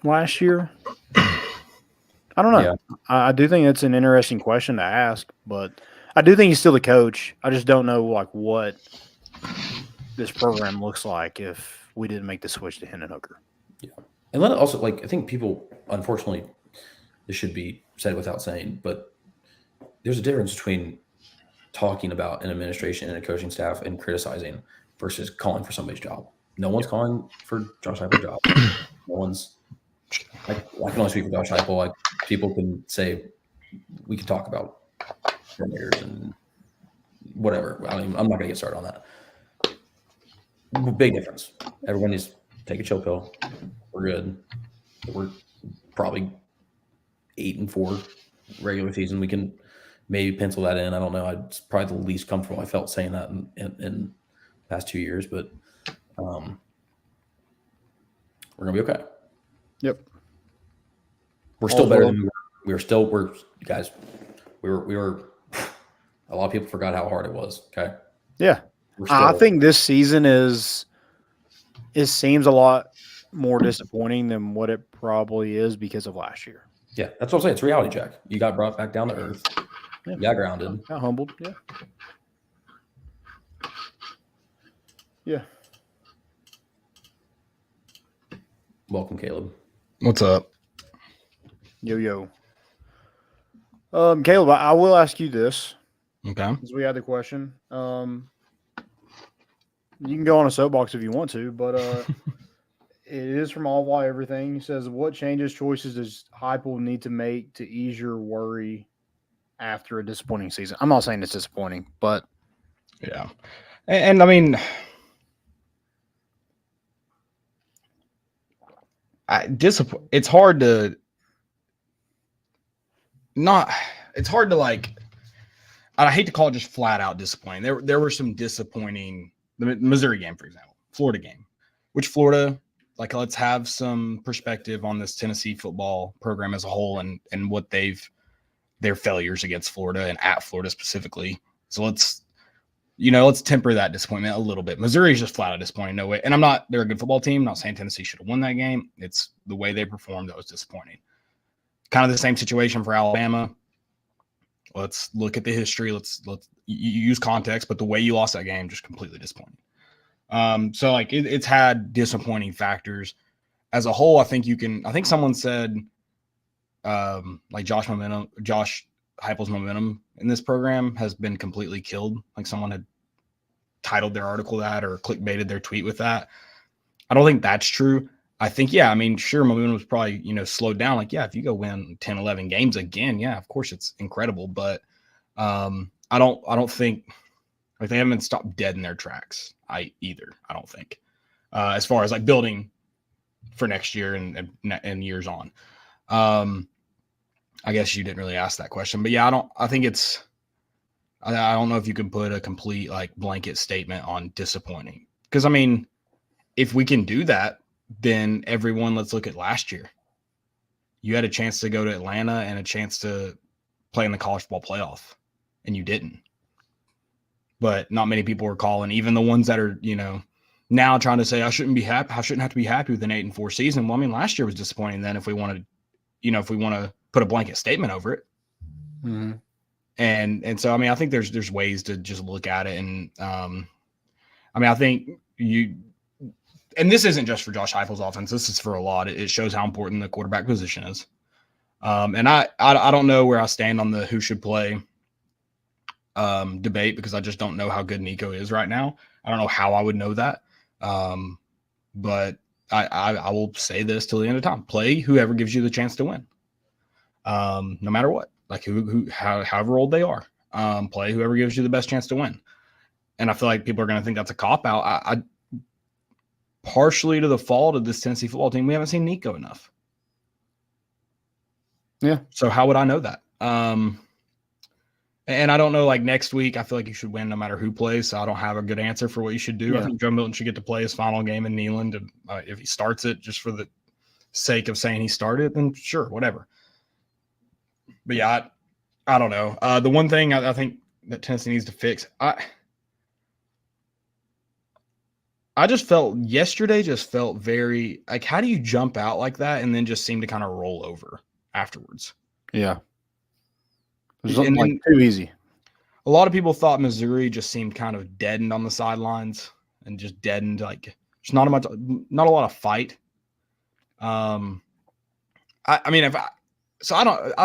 last year. I don't know. Yeah. I do think it's an interesting question to ask, but I do think he's still the coach. I just don't know like what this program looks like if we didn't make the switch to Hendon Hooker.
Yeah. And let it also, I think people, unfortunately, this should be said without saying, but there's a difference between talking about an administration and a coaching staff and criticizing versus calling for somebody's job. No one's calling for Josh Heupel's job. No one's – I can only speak for Josh Heupel. Like, people can say we can talk about coordinators and whatever. I'm not going to get started on that. Big difference. Everyone needs to take a chill pill. We're good. We're probably 8-4 regular season. We can maybe pencil that in. I don't know. It's probably the least comfortable I felt saying that in the past 2 years, but we're gonna be okay.
Yep.
We're still better than we were. Guys. We were. A lot of people forgot how hard it was. Okay.
Yeah. I think this season seems a lot more disappointing than what it probably is because of last year.
Yeah, that's what I'm saying. It's a reality check. You got brought back down to earth.
Yeah.
You got grounded.
Got humbled. Yeah. Yeah.
Welcome, Caleb.
What's up?
Yo. Caleb, I will ask you this.
Okay.
Because we had the question. You can go on a soapbox if you want to, but it is from All Why Everything. He says, what choices does Heupel need to make to ease your worry after a disappointing season? I'm not saying it's disappointing, but
yeah. And I mean, it's hard to like, I hate to call it just flat out disappointing. There were some disappointing, the Missouri game, for example, Florida game, which Florida, like, let's have some perspective on this Tennessee football program as a whole and what their failures against Florida and at Florida specifically. So let's temper that disappointment a little bit. Missouri is just flat out disappointing. No way. And they're a good football team. I'm not saying Tennessee should have won that game. It's the way they performed that was disappointing. Kind of the same situation for Alabama. Let's look at the history. Let's you use context, but the way you lost that game, just completely disappointing. So like it's had disappointing factors as a whole. I think someone said, like Josh Heupel's momentum in this program has been completely killed. Like someone had titled their article that or clickbaited their tweet with that. I don't think that's true. I think, yeah, I mean, sure, momentum was probably, slowed down. Like, yeah, if you go win 10, 11 games again, yeah, of course it's incredible. But I don't think like they haven't stopped dead in their tracks. I don't think as far as like building for next year and years on. I guess you didn't really ask that question, but yeah, I don't know if you can put a complete like blanket statement on disappointing. Because I mean, if we can do that, then let's look at last year. You had a chance to go to Atlanta and a chance to play in the college football playoff, and you didn't. But not many people were calling, even the ones that are, now trying to say I shouldn't have to be happy with an 8-4 season. Well, I mean, last year was disappointing then if we want to put a blanket statement over it.
Mm-hmm.
And so, I mean, I think there's ways to just look at it. And I mean, I think and this isn't just for Josh Heupel's offense. This is for a lot. It shows how important the quarterback position is. And I don't know where I stand on the who should play debate because I just don't know how good Nico is right now. I don't know how I would know that. But I will say this till the end of time. Play whoever gives you the chance to win. No matter what. Like however old they are. Play whoever gives you the best chance to win. And I feel like people are going to think that's a cop-out. I partially to the fault of this Tennessee football team, we haven't seen Nico enough.
Yeah.
So how would I know that? And I don't know, like next week, I feel like you should win no matter who plays. So I don't have a good answer for what you should do. Yeah. I think Joe Milton should get to play his final game in Neyland. And, if he starts it just for the sake of saying he started, then sure, whatever. But yeah, I don't know. The one thing I think that Tennessee needs to fix, I just felt yesterday very like, how do you jump out like that and then just seem to kind of roll over afterwards?
Yeah. It was like too easy.
A lot of people thought Missouri just seemed kind of deadened on the sidelines and just deadened. Like there's not a lot of fight. I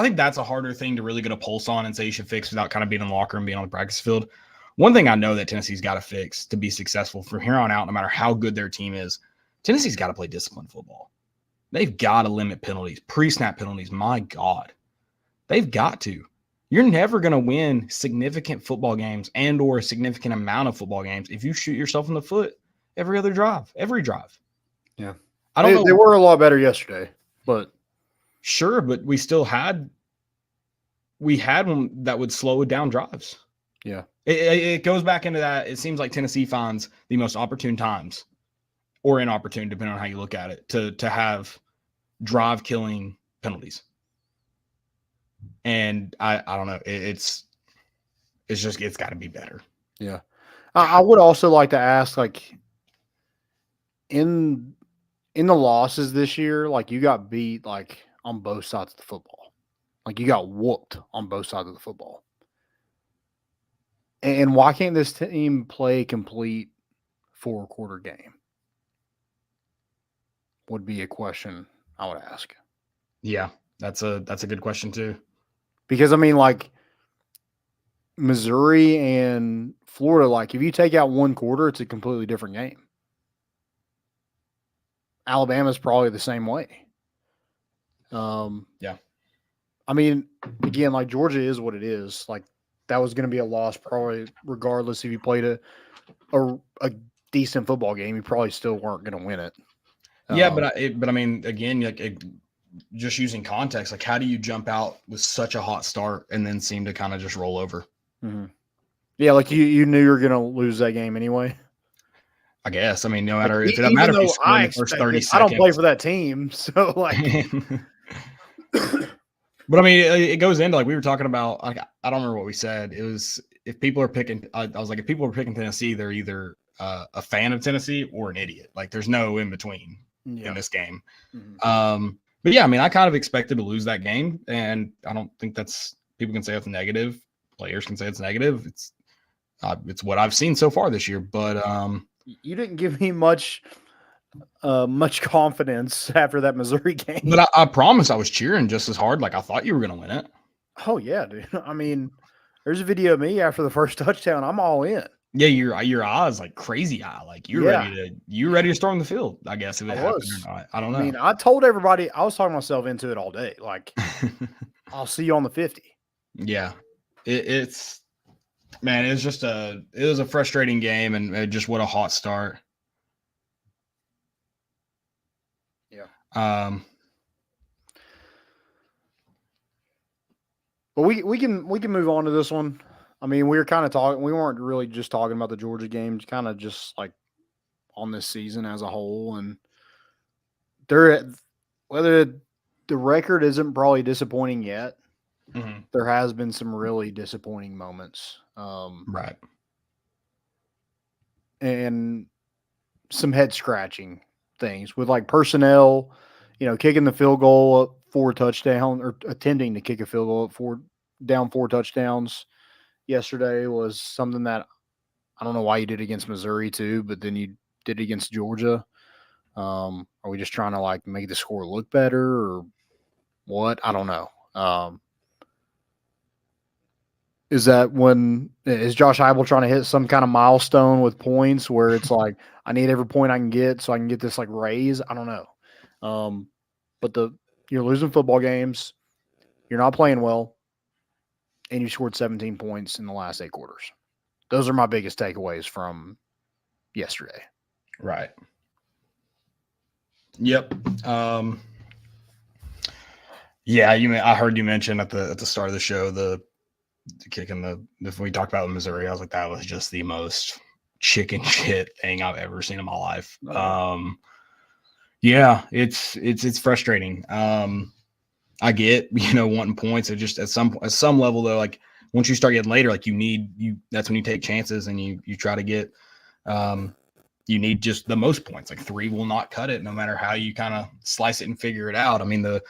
think that's a harder thing to really get a pulse on and say you should fix without kind of being in the locker room, being on the practice field. One thing I know that Tennessee's got to fix to be successful from here on out, no matter how good their team is, Tennessee's got to play disciplined football. They've got to limit penalties, pre-snap penalties. My God, they've got to. You're never going to win significant football games and or a significant amount of football games if you shoot yourself in the foot every drive.
Yeah.
I don't know.
They were a lot better yesterday, but
sure, but we had one that would slow down drives.
Yeah.
It goes back into that. It seems like Tennessee finds the most opportune times or inopportune, depending on how you look at it, to have drive killing penalties. And I don't know. It's got to be better.
Yeah. I would also like to ask, like, in the losses this year, like, you got beat, like, on both sides of the football. Like, you got whooped on both sides of the football. And why can't this team play a complete 4-quarter game? Would be a question I would ask.
Yeah, that's a good question too.
Because, I mean, like, Missouri and Florida, like, if you take out one quarter, it's a completely different game. Alabama's probably the same way.
Yeah.
I mean, again, like, Georgia is what it is. Like, that was going to be a loss probably regardless if you played a decent football game. You probably still weren't going to win it.
Yeah, but I mean, again, like just using context, like how do you jump out with such a hot start and then seem to kind of just roll over?
Mm-hmm. Yeah, like you knew you were going to lose that game anye.
I guess. I mean, no matter
like,
if it doesn't matter if you score in the first 30 seconds.
I don't play for that team, so like.
But I mean, it goes into like we were talking about. Like I don't remember what we said. It was if people are picking. I was like, if people are picking Tennessee, they're either a fan of Tennessee or an idiot. Like there's no in between in this game. Mm-hmm. But yeah, I mean, I kind of expected to lose that game, and I don't think that's people can say it's negative. Players can say it's negative. It's what I've seen so far this year. But
you didn't give me much confidence after that Missouri game.
But I promise I was cheering just as hard. Like I thought you were going to win it.
Oh yeah, dude. I mean, there's a video of me after the first touchdown. I'm all in.
Yeah, your eyes like crazy eye. Like you're ready to storm the field. I guess if it happened or not. I don't know.
I mean, I told everybody I was talking myself into it all day. Like, I'll see you on the 50.
Yeah, it's man. It was a frustrating game and just what a hot start.
Yeah. But we can move on to this one. I mean, we were kind of talking. We weren't really just talking about the Georgia game, kind of just like on this season as a whole. And whether the record isn't probably disappointing yet, mm-hmm. there has been some really disappointing moments.
Right.
And some head scratching things with like personnel, kicking the field goal up 4 touchdowns or attempting to kick a field goal up 4 touchdowns yesterday was something that I don't know why you did against Missouri too, but then you did against Georgia. Are we just trying to like make the score look better or what? I don't know. Is Josh Heupel trying to hit some kind of milestone with points where it's like, I need every point I can get so I can get this like raise? I don't know. But you're losing football games. You're not playing well. And you scored 17 points in the last 8 quarters. Those are my biggest takeaways from yesterday.
Right. Yep. Yeah, I heard you mention at the start of the show the kicking if we talked about Missouri, I was like, that was just the most chicken shit thing I've ever seen in my life. Yeah, it's frustrating. I get, wanting points. It just at some level though, like once you start getting later, like that's when you take chances and you try to get, you need just the most points. Like 3 will not cut it no matter how you kind of slice it and figure it out. I mean, the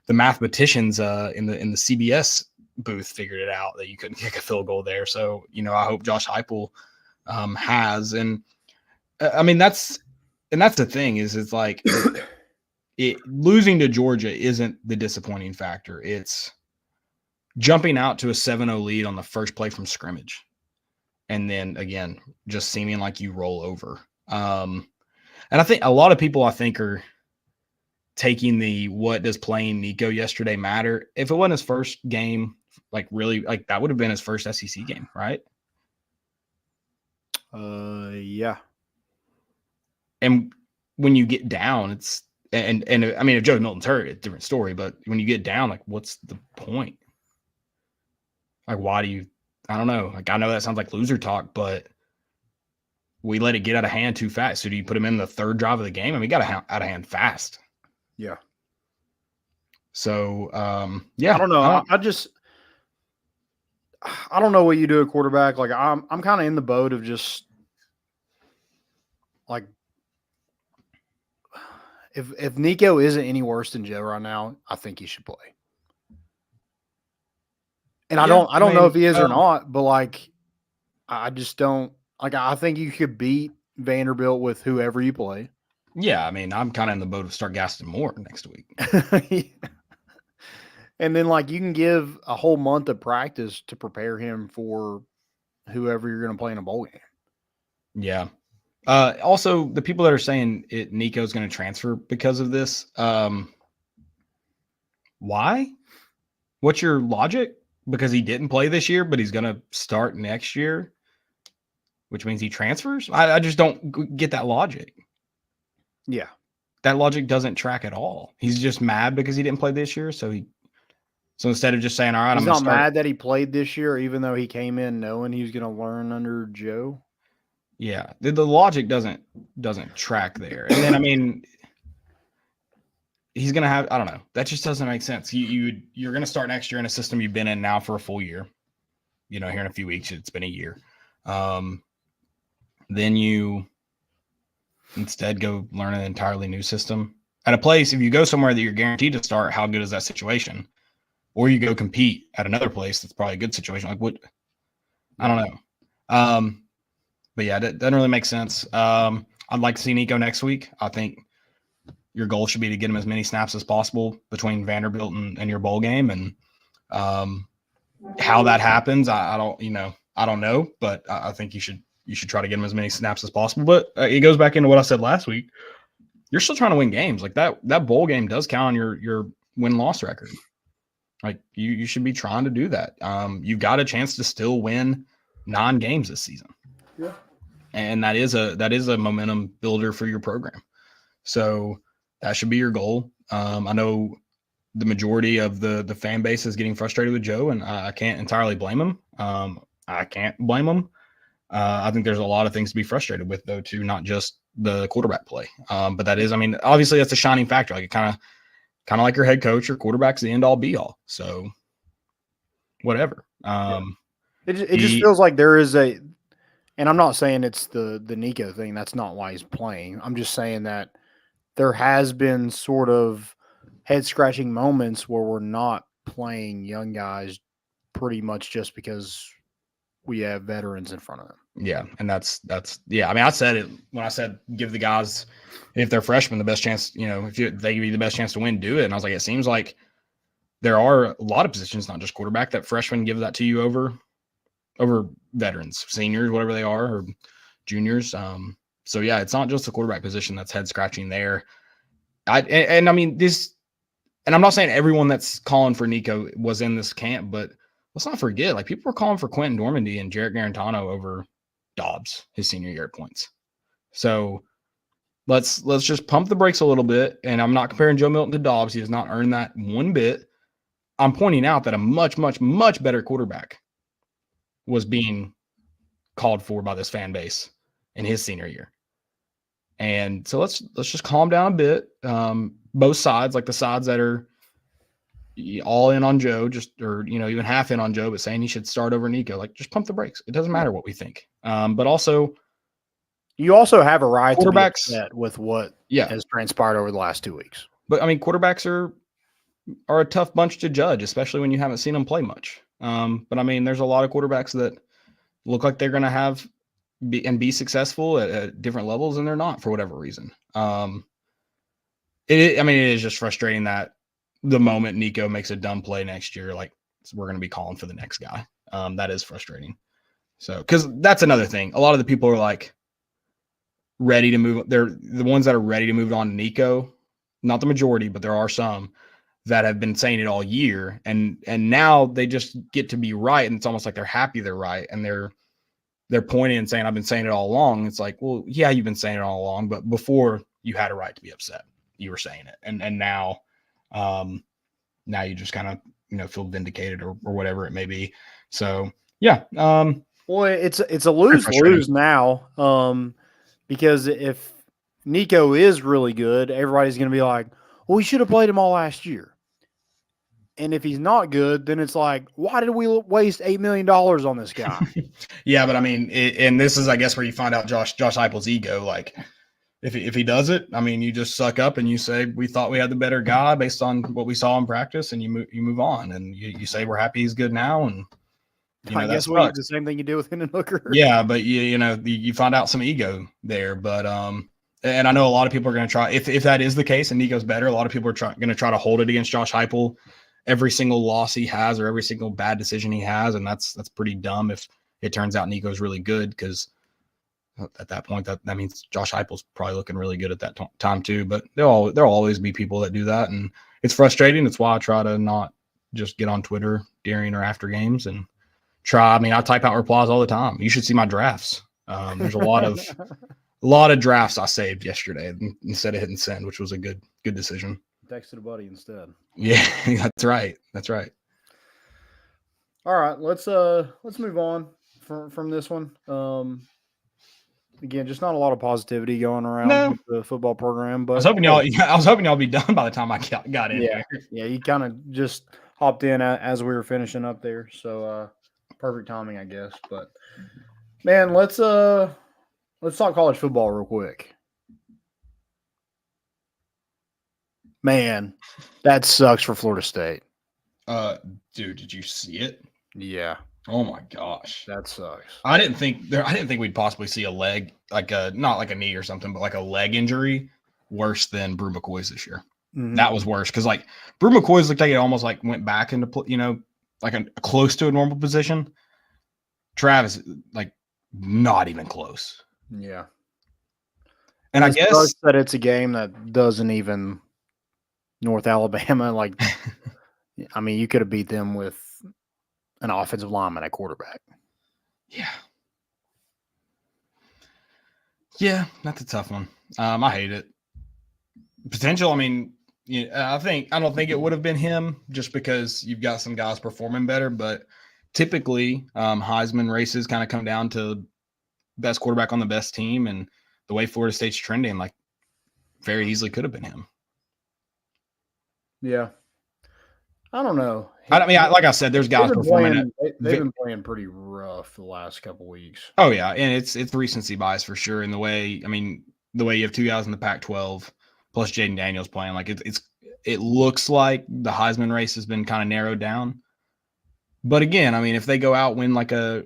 mathematicians in the CBS booth figured it out that you couldn't kick a field goal there. So, I hope Josh Heupel has. And I mean, that's the thing is it's like losing to Georgia isn't the disappointing factor. It's jumping out to a 7-0 lead on the first play from scrimmage. And then again, just seeming like you roll over. And I think a lot of people are taking the what does playing Nico yesterday matter? If it wasn't his first game, like really, like that would have been his first SEC game, right?
Yeah.
And when you get down, it's and I mean, if Joe Milton's hurt, it's a different story. But when you get down, like, what's the point? Like, why do you? I don't know. Like, I know that sounds like loser talk, but we let it get out of hand too fast. So do you put him in the third drive of the game? I mean, he got out of hand fast.
Yeah.
So, yeah.
I don't know. I don't know what you do at quarterback. Like, I'm kind of in the boat of just like, if Nico isn't any worse than Joe right now, I think he should play. And I don't know if he is or not, but like, I just don't like. I think you could beat Vanderbilt with whoever you play.
Yeah, I mean, I'm kind of in the boat of start gassing more next week.
And then, like, you can give a whole month of practice to prepare him for whoever you're going to play in a bowl game.
Yeah. Also, the people that are saying Nico's going to transfer because of this, why? What's your logic? Because he didn't play this year, but he's going to start next year, which means he transfers? I just don't get that logic.
Yeah.
That logic doesn't track at all. He's just mad because he didn't play this year, so instead of just saying, all right,
he's not mad that he played this year, even though he came in knowing he was going to learn under Joe.
Yeah, the logic doesn't track there. And then, I mean, he's going to have, I don't know. That just doesn't make sense. You're going to start next year in a system you've been in now for a full year. You know, here in a few weeks, it's been a year. Then you instead go learn an entirely new system at a place. If you go somewhere that you're guaranteed to start, how good is that situation? Or you go compete at another place that's probably a good situation. Like what? I don't know. But yeah, that doesn't really make sense. I'd like to see Nico next week. I think your goal should be to get him as many snaps as possible between Vanderbilt and your bowl game. And how that happens, I don't know. But I think you should try to get him as many snaps as possible. But it goes back into what I said last week. You're still trying to win games. Like that bowl game does count on your win-loss record. Like you should be trying to do that. You've got a chance to still win 9 games this season.
Yeah.
And that is a momentum builder for your program. So that should be your goal. I know the majority of the fan base is getting frustrated with Joe, and I can't entirely blame him. I can't blame him. I think there's a lot of things to be frustrated with, though, too, not just the quarterback play. But that is, I mean, obviously that's a shining factor. Like it kind of like your head coach or quarterback's the end all be all. So whatever.
It just feels like there is and I'm not saying it's the Nico thing. That's not why he's playing. I'm just saying that there has been sort of head scratching moments where we're not playing young guys pretty much just because we have veterans in front of them.
Yeah. And that's yeah. I mean, I said it when I said give the guys, if they're freshmen, the best chance, if they give you the best chance to win, do it. And I was like, it seems like there are a lot of positions, not just quarterback, that freshmen give that to you over veterans, seniors, whatever they are, or juniors. So yeah, it's not just the quarterback position that's head scratching there. I mean this, and I'm not saying everyone that's calling for Nico was in this camp, but let's not forget, like people were calling for Quentin Dormandy and Jarrett Garantano over Dobbs his senior year at points. So let's just pump the brakes a little bit. And I'm not comparing Joe Milton to Dobbs. He has not earned that one bit. I'm pointing out that a much, much, much better quarterback was being called for by this fan base in his senior year. And so let's just calm down a bit. Both sides, like the sides that are all in on Joe, even half in on Joe, but saying he should start over Nico, like just pump the brakes. It doesn't matter what we think. But also,
you also have a right to be upset with what
Yeah.
has transpired over the last 2 weeks.
But I mean, quarterbacks are a tough bunch to judge, especially when you haven't seen them play much. But I mean, there's a lot of quarterbacks that look like they're going to have be successful at different levels, and they're not for whatever reason. It is just frustrating that the moment Nico makes a dumb play next year, like we're going to be calling for the next guy. That is frustrating. So, because that's another thing. A lot of the people are like ready to move. They're the ones that are ready to move on to Nico. Not the majority, but there are some that have been saying it all year, and now they just get to be right, and it's almost like they're happy they're right, and they're pointing and saying, "I've been saying it all along." It's like, well, yeah, you've been saying it all along, but before you had a right to be upset. You were saying it, and now you just kind of feel vindicated or whatever it may be. So yeah,
well, it's a lose now, because if Nico is really good, everybody's going to be like, well, we should have played him all last year. And if he's not good, then it's like, why did we waste $8 million on this guy?
Yeah, but I mean, and this is, I guess, where you find out Josh Heupel's ego. Like, if he does it, I mean, you just suck up and you say, we thought we had the better guy based on what we saw in practice, and you move on, and you say we're happy he's good now, and
I guess we did the same thing you do with Hendon Hooker.
Yeah, but you find out some ego there, but and I know a lot of people are going to try, if that is the case and Nico's better, a lot of people are going to try to hold it against Josh Heupel every single loss he has or every single bad decision he has, and that's pretty dumb if it turns out Nico's really good, because at that point that means Josh Heupel's probably looking really good at that time too. But there'll always be people that do that, and it's frustrating. It's why I try to not just get on Twitter during or after games and try. I mean, I type out replies all the time. You should see my drafts. There's a lot of drafts I saved yesterday instead of hitting send, which was a good decision.
Texted a buddy instead.
Yeah, that's right. That's right.
All right, let's move on from this one. Again, just not a lot of positivity going around with the football program. But
I was hoping y'all be done by the time I got in.
Yeah, yeah. You kind of just hopped in as we were finishing up there, so perfect timing, I guess. But man, let's talk college football real quick. Man, that sucks for Florida State.
Dude, did you see it?
Yeah.
Oh my gosh,
that sucks.
I didn't think we'd possibly see a leg, not like a knee or something, but like a leg injury worse than Brew McCoy's this year. Mm-hmm. That was worse because like Brew McCoy's looked like it almost like went back into like a close to a normal position. Travis, like not even close.
Yeah.
And I guess
that it's a game that doesn't even North Alabama. Like, I mean, you could have beat them with an offensive lineman at quarterback.
Yeah. Yeah, that's a tough one. I hate it. Potential, I mean, I don't think it would have been him just because you've got some guys performing better, but typically Heisman races kind of come down to best quarterback on the best team, and the way Florida State's trending, like very easily could have been him.
Yeah. I don't know.
I mean, like I said, there's guys performing.
They've been playing pretty rough the last couple weeks.
Oh yeah, and it's recency bias for sure. And the way you have two guys in the Pac-12 plus Jaden Daniels playing, like it looks like the Heisman race has been kind of narrowed down. But again, I mean, if they go out win because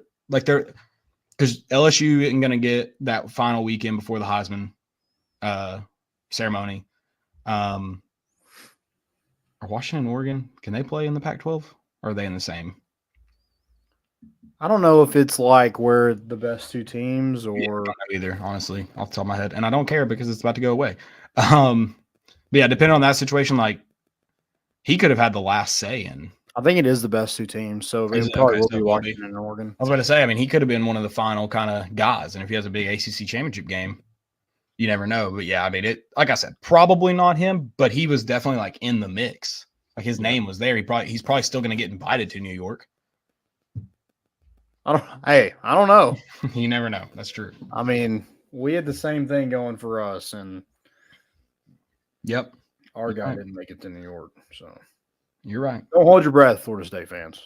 LSU isn't going to get that final weekend before the Heisman ceremony. Are Washington and Oregon, can they play in the Pac-12? Or are they in the same?
I don't know if it's like we're the best two teams or
I don't know either, honestly, off the top of my head. And I don't care because it's about to go away. But yeah, depending on that situation, like he could have had the last say in.
I think it is the best two teams, so it probably will be Washington and Oregon.
I was about to say, I mean, he could have been one of the final kind of guys, and if he has a big ACC championship game, you never know. But yeah, I mean, like I said, probably not him, but he was definitely like in the mix. Like his name was there. He's probably still going to get invited to New York.
I don't know.
You never know. That's true.
I mean, we had the same thing going for us, and
yep,
our guy didn't make it to New York. So
you're right.
Don't hold your breath, Florida State fans.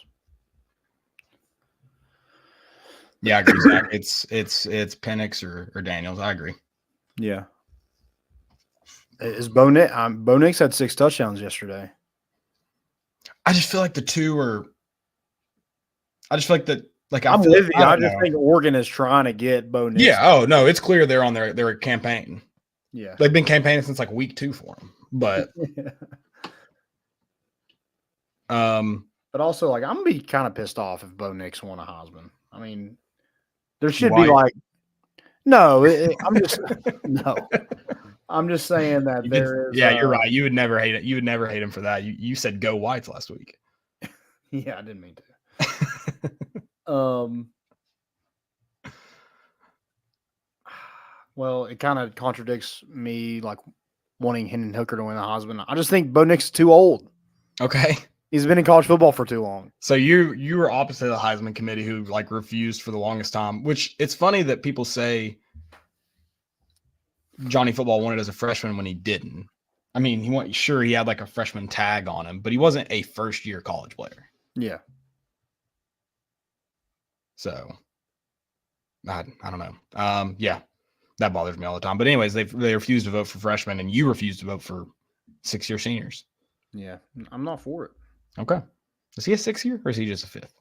Yeah, I agree, Zach. It's Penix or Daniels. I agree.
Yeah. Is Bo Nix had 6 touchdowns yesterday.
I just feel like the Like
I'm
feel
with you. I
don't
just
know.
think Oregon is trying to get Bo Nix.
Yeah. Oh no, it's clear they're on their campaign.
Yeah.
They've been campaigning since like week 2 for him. But
but also, like, I'm gonna be kind of pissed off if Bo Nix won a Heisman. I mean, there should
Why?
be like, no. I'm just no. I'm just saying that there is.
Yeah, you're right. You would never hate it. You would never hate him for that. You said go Whites last week.
Yeah, I didn't mean to. Well, it kind of contradicts me, like wanting Hendon Hooker to win the Heisman. I just think Bo Nix is too old.
Okay.
He's been in college football for too long.
So you were opposite of the Heisman committee who like refused for the longest time, which it's funny that people say Johnny Football won it as a freshman when he didn't. I mean, he had like a freshman tag on him, but he wasn't a first-year college player.
Yeah.
So I don't know. Yeah, that bothers me all the time. But anyways, they refused to vote for freshmen, and you refused to vote for 6-year seniors.
Yeah, I'm not for it.
Okay. Is he a 6-year or is he just a 5th?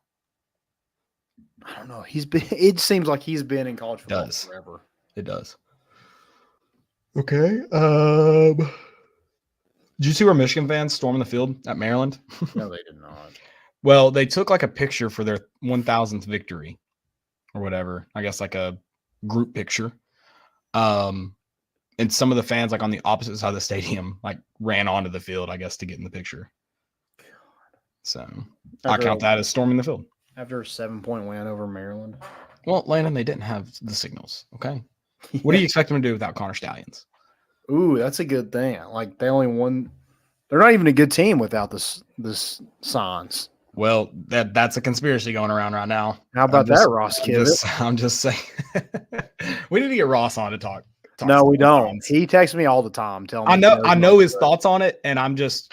I don't know. It seems like he's been in college football forever.
It does. Okay. Did you see where Michigan fans storming the field at Maryland?
No, they did not.
Well, they took like a picture for their 1000th victory or whatever. I guess like a group picture. And some of the fans like on the opposite side of the stadium like ran onto the field, I guess, to get in the picture. So I count that as storming the field.
After a 7-point win over Maryland.
Well, Landon, they didn't have the signals. Okay. What do you expect them to do without Connor Stallions?
Ooh, that's a good thing. Like they only won. They're not even a good team without this signs.
Well, that's a conspiracy going around right now.
How about that, Ross Kivet?
I'm just saying. We need to get Ross on to talk
no, we don't. He texts me all the time telling me.
I know his thoughts on it, and I'm just.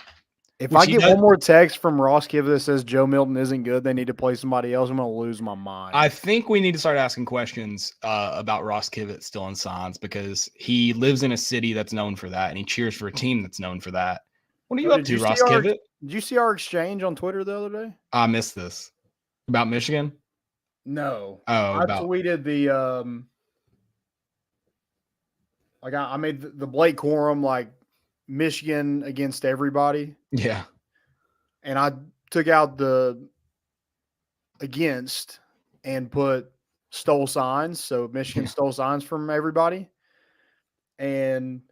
If I get one more text from Ross Kivet that says Joe Milton isn't good, they need to play somebody else, I'm going to lose my mind.
I think we need to start asking questions about Ross Kivet still in signs because he lives in a city that's known for that, and he cheers for a team that's known for that. What are you up to, Ross Kivet?
Did you see our exchange on Twitter the other day?
I missed this. About Michigan?
No.
Oh,
I tweeted the like I made the Blake Corum like Michigan against everybody.
Yeah.
And I took out the against and put stole signs. So Michigan stole signs from everybody. And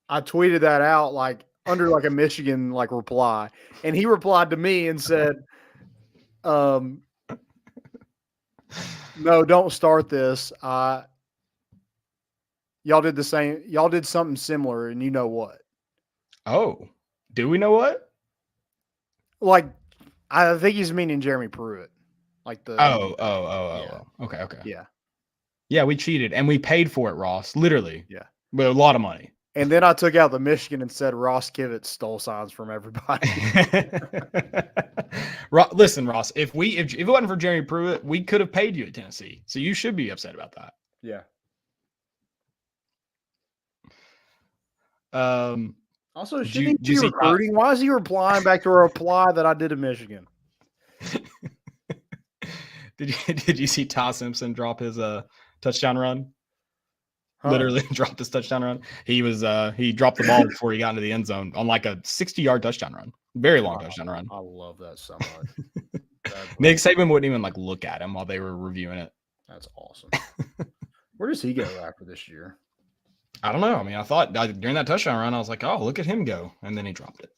I tweeted that out like under like a Michigan like reply. And he replied to me and said, no, don't start this. Y'all did the same. Y'all did something similar, and you know what?
Oh, do we know what?
Like, I think he's meaning Jeremy Pruitt. Like the.
Oh. Okay.
Yeah.
Yeah, we cheated, and we paid for it, Ross. Literally.
Yeah.
But a lot of money.
And then I took out the Michigan and said Ross Kivet stole signs from everybody.
Listen, Ross, if it wasn't for Jeremy Pruitt, we could have paid you at Tennessee. So you should be upset about that.
Yeah. Also, should he be recruiting? Why is he replying back to a reply that I did to Michigan?
Did you see Ty Simpson drop his touchdown run?
Huh?
Literally dropped his touchdown run. He dropped the ball before he got into the end zone on like a 60-yard touchdown run. Very long touchdown run.
I love that so much.
Nick Saban wouldn't even like look at him while they were reviewing it.
That's awesome. Where does he go after this year?
I don't know. I mean, I thought during that touchdown run, I was like, oh, look at him go. And then he dropped it.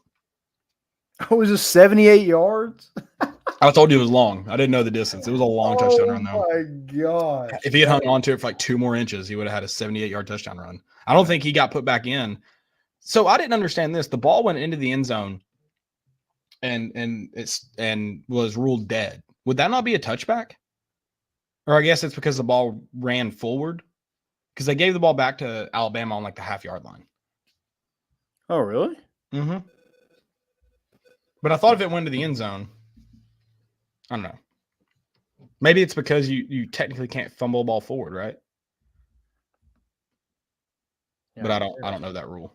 Oh, was it 78 yards?
I told you it was long. I didn't know the distance. It was a long touchdown run, though.
Oh, my God.
If he had hung on to it for like 2 more inches, he would have had a 78-yard touchdown run. I don't think he got put back in. So I didn't understand this. The ball went into the end zone and was ruled dead. Would that not be a touchback? Or I guess it's because the ball ran forward. Because they gave the ball back to Alabama on like the half-yard line.
Oh, really?
Mm-hmm. But I thought if it went to the end zone, I don't know. Maybe it's because you technically can't fumble a ball forward, right? Yeah, but I don't know that rule.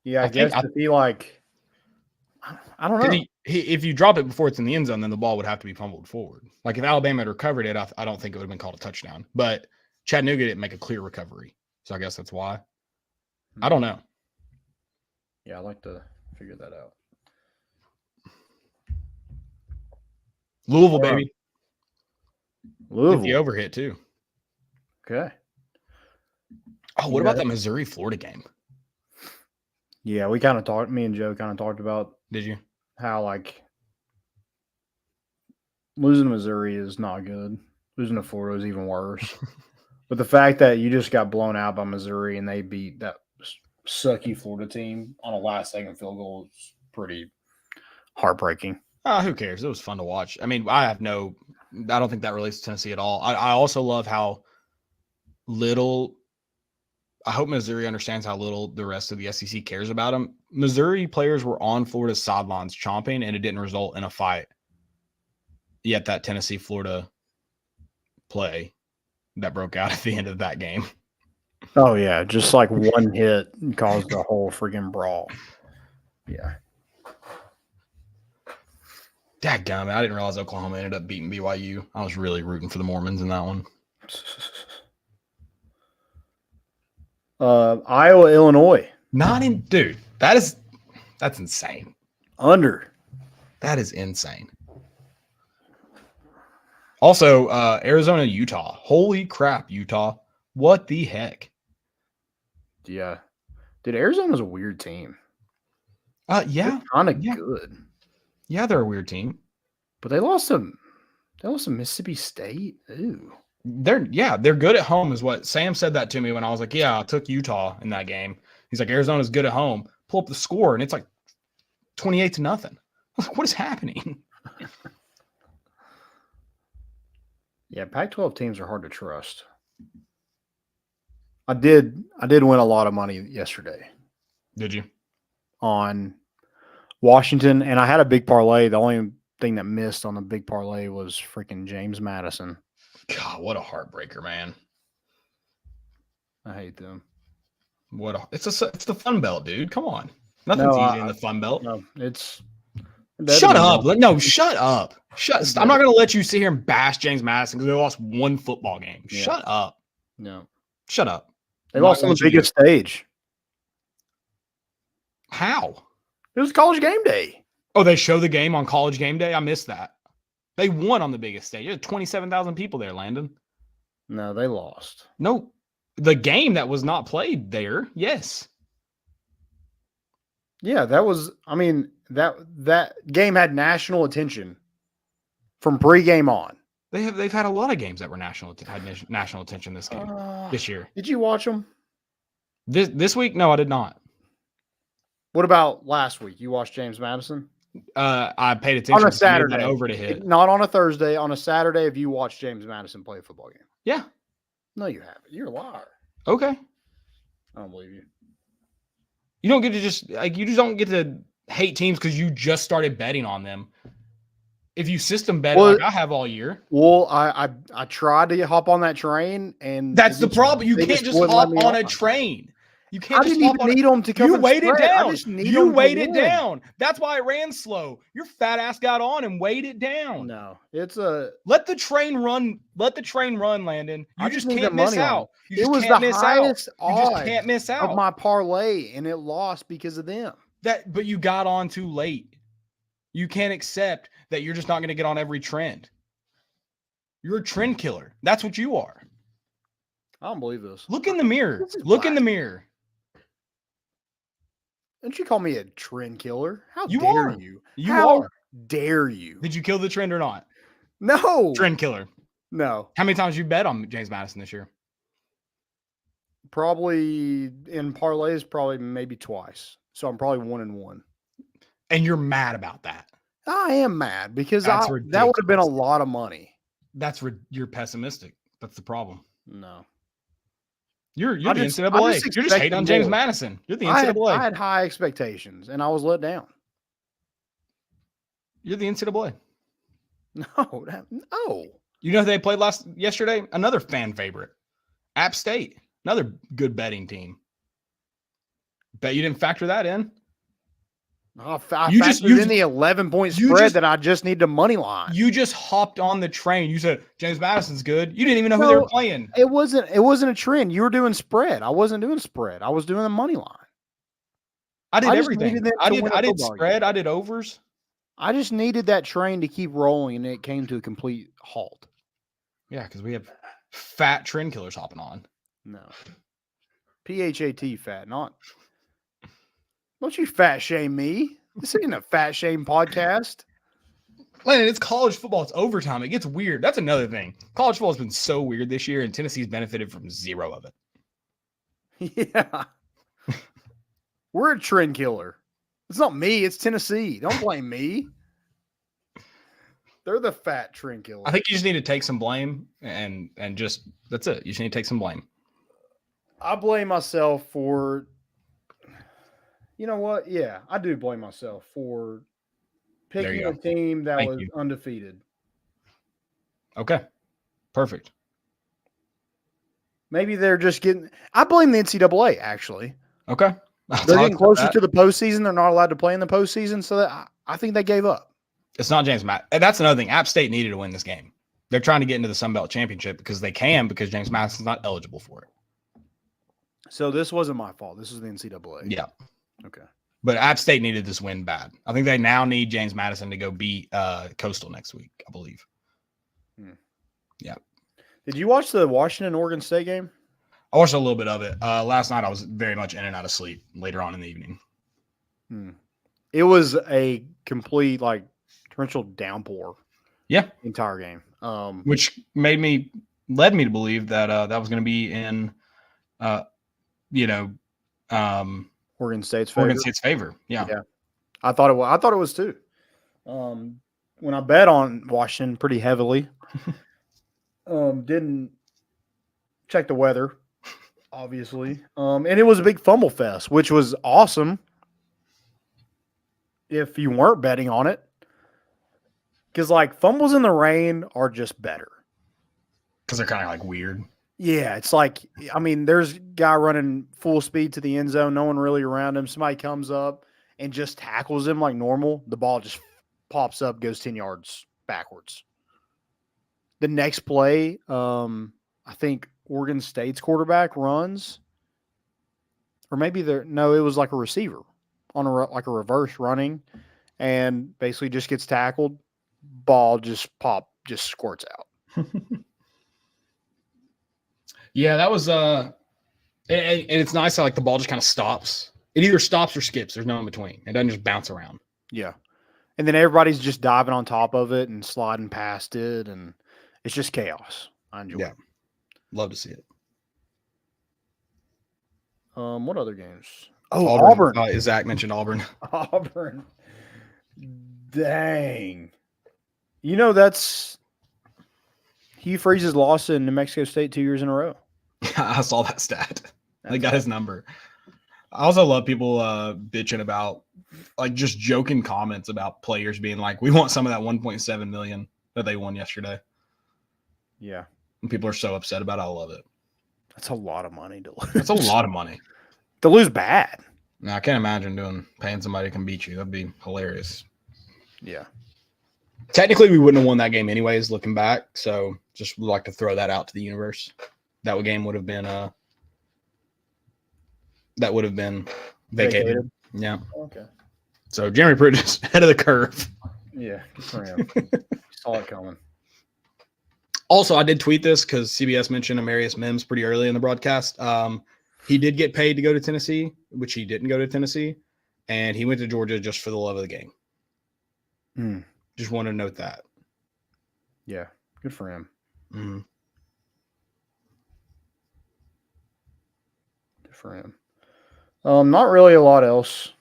Yeah, I guess if he like, I don't know.
If you drop it before it's in the end zone, then the ball would have to be fumbled forward. Like if Alabama had recovered it, I don't think it would have been called a touchdown. But Chattanooga didn't make a clear recovery. So I guess that's why. I don't know.
Yeah, I'd like to figure that out.
Louisville, baby.
Louisville.
With the overhit, too.
Okay.
Oh, what about that Missouri-Florida game?
Yeah, me and Joe kind of talked about.
Did you?
How, like, losing to Missouri is not good. Losing to Florida is even worse. But the fact that you just got blown out by Missouri and they beat that sucky Florida team on a last-second field goal is pretty heartbreaking.
Who cares? It was fun to watch. I mean, I don't think that relates to Tennessee at all. I also love how little – I hope Missouri understands how little the rest of the SEC cares about them. Missouri players were on Florida's sidelines chomping, and it didn't result in a fight. Yet that Tennessee-Florida play that broke out at the end of that game.
Oh, yeah. Just like one hit caused the whole freaking brawl. Yeah.
Dadgummit, I didn't realize Oklahoma ended up beating BYU. I was really rooting for the Mormons in that one.
Iowa, Illinois.
Dude, that's insane.
Under.
That is insane. Also, Arizona, Utah. Holy crap, Utah. What the heck?
Yeah. Dude, Arizona's a weird team.
Yeah.
Kind of good.
Yeah, they're a weird team.
But they lost to Mississippi State. Ooh.
They're good at home is what Sam said that to me when I was like, yeah, I took Utah in that game. He's like, Arizona's good at home. Pull up the score, and it's like 28-0. I was like, what is happening?
Yeah, Pac-12 teams are hard to trust. I did win a lot of money yesterday.
Did you?
On Washington, and I had a big parlay. The only thing that missed on the big parlay was freaking James Madison.
God, what a heartbreaker, man.
I hate them.
It's the Fun Belt, dude. Come on. Nothing's easy in the Fun Belt.
No, it's
shut up. No, shut up. I'm not going to let you sit here and bash James Madison because they lost one football game. Yeah. Shut up.
No.
Shut up.
They lost on the biggest stage.
How?
It was College Game Day.
Oh, they show the game on College Game Day? I missed that. They won on the biggest stage. There's 27,000 people there, Landon.
No, they lost.
No. The game that was not played there, yes.
Yeah, that game had national attention from pregame on.
They've had a lot of games that were national attention this year.
Did you watch them?
This week? No, I did not.
What about last week? You watched James Madison?
I paid attention
on a Saturday.
Over to hit.
Not on a Thursday. On a Saturday, have you watched James Madison play a football game?
Yeah.
No, you haven't. You're a liar.
Okay.
I don't believe you.
You don't get to you just don't get to hate teams because you just started betting on them. If you system bet like I have all year.
Well, I tried to hop on that train, and
that's the problem. You can't just hop on a train. You can't.
I didn't even need them to come.
You waited down. You waited down. That's why it ran slow. Your fat ass got on and weighed it down.
No, it's a
let the train run. Let the train run, Landon. You just can't miss out.
It was the highest
odds. You just can't miss out
of my parlay, and it lost because of them.
But you got on too late. You can't accept that you're just not going to get on every trend. You're a trend killer. That's what you are.
I don't believe this.
Look in the mirror. Look in the mirror.
Don't you call me a trend killer? How
you
dare
are.
you?
How
dare you?
Did you kill the trend or not?
No.
Trend killer.
No.
How many times you bet on James Madison this year?
Probably in parlays, maybe twice. So I'm probably 1-1.
And you're mad about that?
I am mad because that would have been a lot of money.
You're pessimistic. That's the problem.
No.
You're the NCAA. You're just hating on James Madison. You're the NCAA.
I had high expectations, and I was let down.
You're the NCAA.
No.
You know who they played yesterday? Another fan favorite. App State. Another good betting team. Bet you didn't factor that in.
I factored in the 11-point spread that I just need to money line.
You just hopped on the train. You said James Madison's good. You didn't even know who they were playing.
It wasn't a trend. You were doing spread. I wasn't doing spread. I was doing the money line.
I did everything. I did spread.
Game.
I did overs.
I just needed that train to keep rolling, and it came to a complete halt.
Yeah, because we have fat trend killers hopping on.
No. PHAT fat, not. Don't you fat shame me. This ain't a fat shame podcast.
Landon, it's college football. It's overtime. It gets weird. That's another thing. College football has been so weird this year, and Tennessee's benefited from zero of
it. Yeah. We're a trend killer. It's not me. It's Tennessee. Don't blame me. They're the fat trend killer.
I think you just need to take some blame and just that's it. You just need to take some blame.
I blame myself for. You know what? Yeah, I do blame myself for picking a team that was undefeated.
Okay. Perfect.
Maybe they're just getting – I blame the NCAA, actually.
Okay.
They're getting closer to the postseason. They're not allowed to play in the postseason, so I think they gave up.
It's not James Madison. And that's another thing. App State needed to win this game. They're trying to get into the Sun Belt Championship because they can because James Madison's not eligible for it.
So this wasn't my fault. This was the NCAA.
Yeah.
Okay.
But App State needed this win bad. I think they now need James Madison to go beat Coastal next week, I believe. Yeah.
Did you watch the Washington-Oregon State game?
I watched a little bit of it. Last night I was very much in and out of sleep later on in the evening.
It was a complete, torrential downpour.
Yeah.
The entire game.
Which led me to believe that that was going to be in,
Oregon State's
favor. Yeah.
I thought it was too. When I bet on Washington pretty heavily, didn't check the weather, obviously. And it was a big fumble fest, which was awesome if you weren't betting on it. Because fumbles in the rain are just better.
Because they're kind of weird.
Yeah, it's there's a guy running full speed to the end zone, no one really around him. Somebody comes up and just tackles him like normal. The ball just pops up, goes 10 yards backwards. The next play, I think Oregon State's quarterback runs, or maybe it was like a receiver on a reverse running, and basically just gets tackled. Ball just squirts out.
Yeah, that was and it's nice how the ball just kind of stops. It either stops or skips. There's no in between. It doesn't just bounce around.
Yeah. And then everybody's just diving on top of it and sliding past it, and it's just chaos. I enjoy it.
Love to see it.
What other games?
Oh, Auburn. Zach mentioned Auburn.
Auburn. Dang. That's Hugh Freeze's lost in New Mexico State 2 years in a row.
I saw that stat. They got his number. I also love people bitching about just joking comments about players being we want some of that 1.7 million that they won yesterday.
Yeah.
And people are so upset about it. I love it.
That's a lot of money to lose.
That's a lot of money.
To lose bad.
Now, I can't imagine paying somebody who can beat you. That'd be hilarious.
Yeah.
Technically, we wouldn't have won that game anyways, looking back. So just would like to throw that out to the universe. That game would have been vacated. Yeah.
Okay.
So Jeremy Pruitt is ahead of the curve.
Yeah, good for him. Saw it coming.
Also, I did tweet this because CBS mentioned Amarius Mims pretty early in the broadcast. He did get paid to go to Tennessee, which he didn't go to Tennessee, and he went to Georgia just for the love of the game. Just want to note that.
Yeah, good for him.
Mm-hmm.
Good for him. Not really a lot else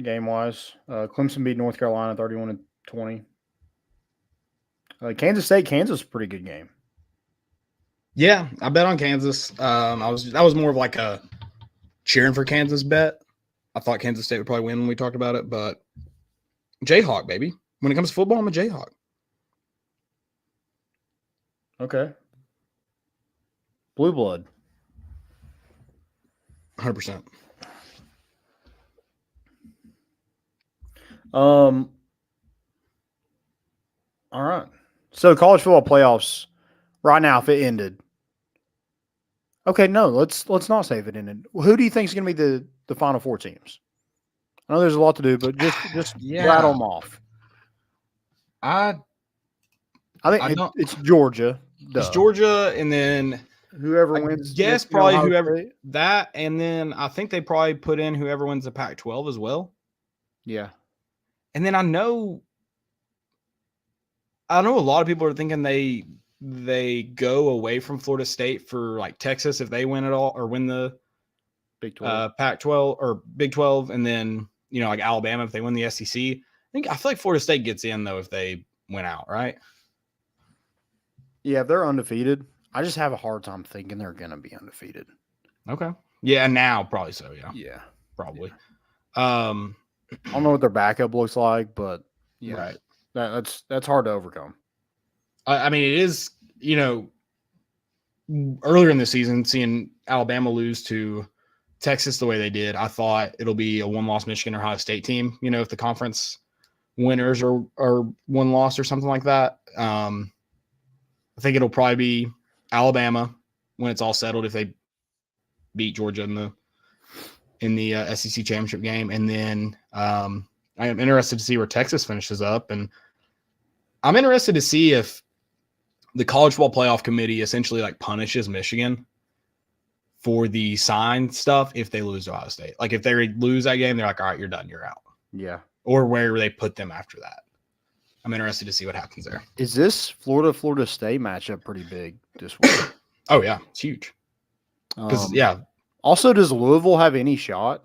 game-wise. Clemson beat North Carolina 31-20. Kansas State, Kansas, a pretty good game.
Yeah, I bet on Kansas. That was more of a cheering for Kansas bet. I thought Kansas State would probably win when we talked about it, but Jayhawk, baby. When it comes to football, I'm a Jayhawk.
Okay. Blue blood.
100%.
All right. So college football playoffs right now, if it ended. Okay, no, let's not say if it ended. Who do you think is going to be the final four teams? I know there's a lot to do, but just rattle them off.
I
think
don't.
it's Georgia.
It's
Duh.
Georgia, and then
Whoever
I
wins.
guess
Michigan,
probably
Ohio
whoever
State.
that, and then I think they probably put in whoever wins the Pac-12 as well.
Yeah.
And then I know a lot of people are thinking they go away from Florida State for like Texas if they win it all or win the
Big 12.
Pac-12 or Big 12, and then like Alabama if they win the SEC. I feel like Florida State gets in though if they win out, right?
Yeah, if they're undefeated, I just have a hard time thinking they're going to be undefeated.
Okay. Yeah, now probably so. Yeah.
Yeah,
probably.
Yeah. I don't know what their backup looks like, but yeah,
right.
That's hard to overcome.
I mean, it is. Earlier in the season, seeing Alabama lose to Texas the way they did, I thought it'll be a one-loss Michigan or Ohio State team. If the conference winners are one loss or something like that. I think it'll probably be Alabama when it's all settled if they beat Georgia in the SEC championship game, and then I am interested to see where Texas finishes up, and I'm interested to see if the college football playoff committee essentially like punishes Michigan for the sign stuff if they lose to Ohio State. Like if they lose that game, they're like, all right, you're done, you're out.
Yeah.
Or where they put them after that. I'm interested to see what happens there.
Is this Florida State matchup pretty big this week?
Oh yeah, it's huge. Because
Also, does Louisville have any shot?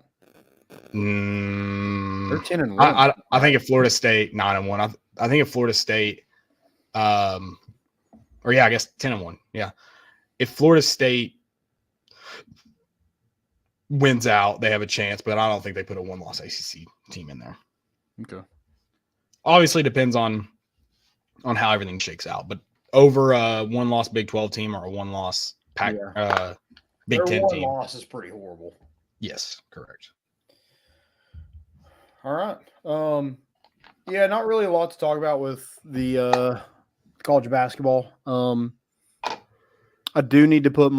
They're
10-1.
10-1.
I think if Florida State 9-1. I think if Florida State, I guess 10-1. Yeah, if Florida State wins out, they have a chance, but I don't think they put a one-loss ACC team in there.
Okay.
Obviously, depends on how everything shakes out, but over a one-loss Big 12 team or a one-loss Big 10 team.
Loss is pretty horrible.
Yes, correct.
All right. Yeah, not really a lot to talk about with the college basketball. I do need to put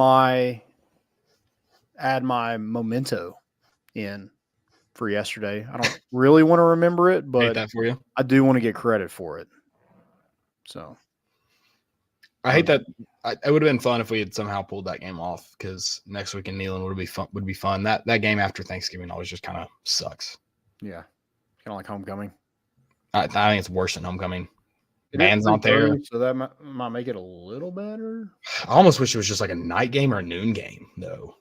add my memento in for yesterday. I don't really want to remember it, but
hate that for you.
I do want to get credit for it. So
I hate that. It would have been fun if we had somehow pulled that game off because next week in Neyland would be fun. That game after Thanksgiving always just kind of sucks.
Yeah, kind of like homecoming.
I think it's worse than homecoming. Band's not there,
so that might make it a little better.
I almost wish it was just like a night game or a noon game, though.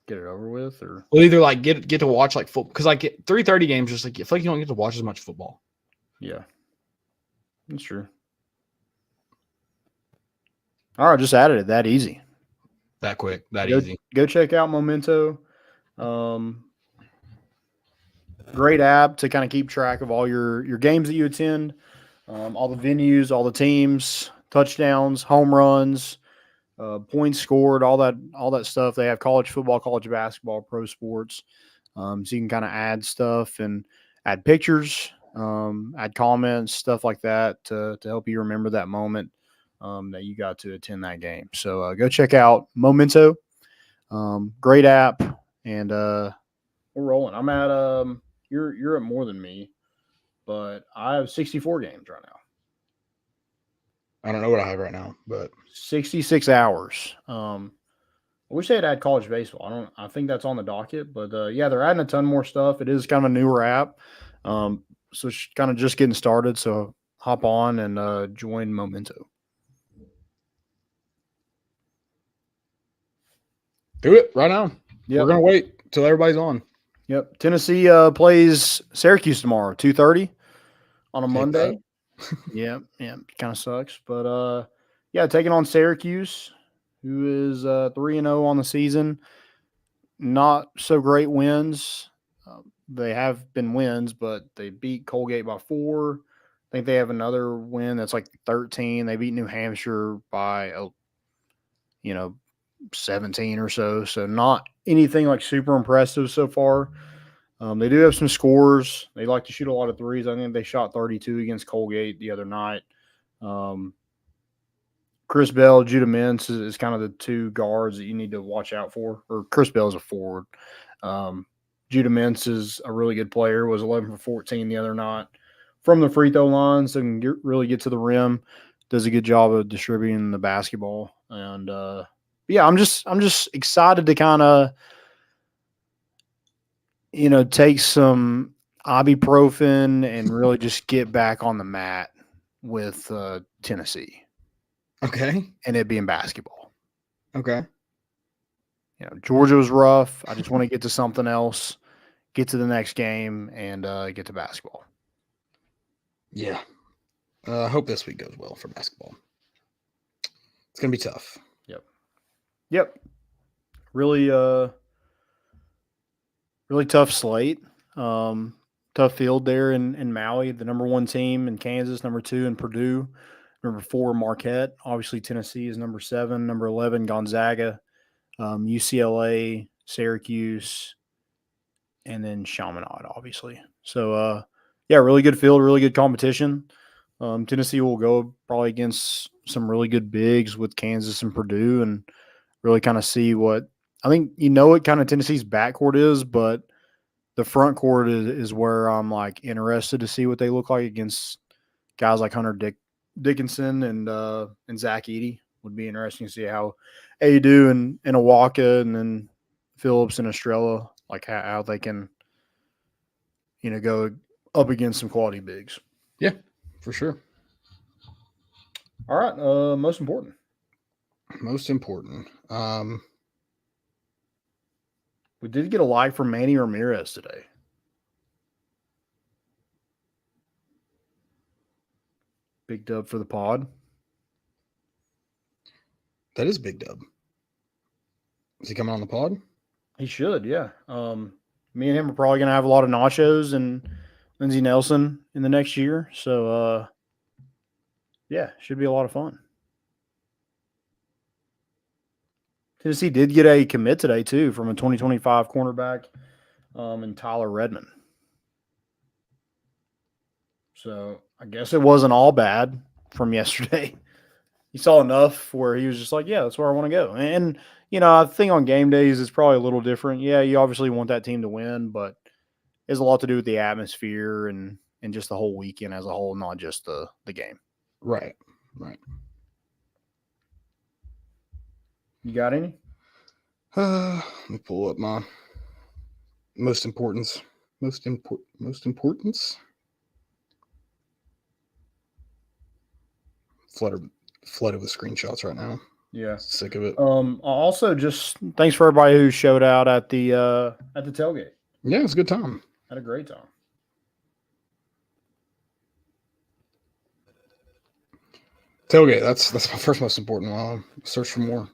Get it over with, or
we'll either like get to watch like football because like 3:30 games just like I feel like you don't get to watch as much football.
Yeah, that's true. All right, just added it that easy,
that quick, easy.
Go check out Memento. Great app to kind of keep track of all your games that you attend, all the venues, all the teams, touchdowns, home runs, points scored, all that stuff. They have college football, college basketball, pro sports. So you can kind of add stuff and add pictures, add comments, stuff like that to help you remember that moment that you got to attend that game. So go check out Memento. Great app, and we're rolling. I'm at you're at more than me, but I have 64 games right now.
I don't know what I have right now, but
66 hours. I wish they had added college baseball. I think that's on the docket, but yeah, they're adding a ton more stuff. It is kind of a newer app. So it's kind of just getting started. So hop on and join Memento.
Do it right now.
Yep.
We're gonna wait till everybody's on.
Yep. Tennessee plays Syracuse tomorrow, 2:30 on a Monday. Yeah, kind of sucks, but yeah, taking on Syracuse, who is 3-0 on the season. Not so great wins. They have been wins, but they beat Colgate by 4. I think they have another win that's like 13. They beat New Hampshire by 17 or so. So not anything like super impressive so far. They do have some scores. They like to shoot a lot of threes. I think they shot 32 against Colgate the other night. Chris Bell, Judah Mintz is kind of the two guards that you need to watch out for. Or Chris Bell is a forward. Judah Mintz is a really good player, was 11 for 14 the other night from the free throw line, so can really get to the rim. Does a good job of distributing the basketball. And, I'm just excited to kind of, take some ibuprofen and really just get back on the mat with Tennessee.
Okay.
And it being basketball.
Okay.
Georgia was rough. I just want to get to something else, get to the next game, and get to basketball.
Yeah. I hope this week goes well for basketball. It's going to be tough.
Yep. Really, really tough slate. Tough field there in Maui. The number 1 team in Kansas, number 2 in Purdue, number 4 Marquette. Obviously, Tennessee is number 7, number 11 Gonzaga, UCLA, Syracuse, and then Chaminade, obviously. So, really good field, really good competition. Tennessee will go probably against some really good bigs with Kansas and Purdue and really kind of see what – I think what kind of Tennessee's backcourt is, but the front court is where I'm, interested to see what they look like against guys like Hunter Dickinson and Zach Edey. Would be interesting to see how Adu and Awaka and then Phillips and Estrella, how they can, go up against some quality bigs.
Yeah, for sure.
All right. Most important. We did get a like from Manny Ramirez today. Big dub for the pod.
That is big dub. Is he coming on the pod?
He should, yeah. Me and him are probably going to have a lot of nachos and Lindsey Nelson in the next year. So, should be a lot of fun. Tennessee did get a commit today, too, from a 2025 cornerback in Tyler Redmond. So, I guess it wasn't all bad from yesterday. He saw enough where he was just like, yeah, that's where I want to go. And, I think on game days it's probably a little different. Yeah, you obviously want that team to win, but it has a lot to do with the atmosphere and just the whole weekend as a whole, not just the game.
Right.
You got any?
Let me pull up my most importance. Flooded with screenshots right now.
Yeah.
Sick of it.
Also, just thanks for everybody who showed out at the tailgate.
Yeah, it was a good time.
Had a great time.
Tailgate. That's my first most important one. I'll search for more.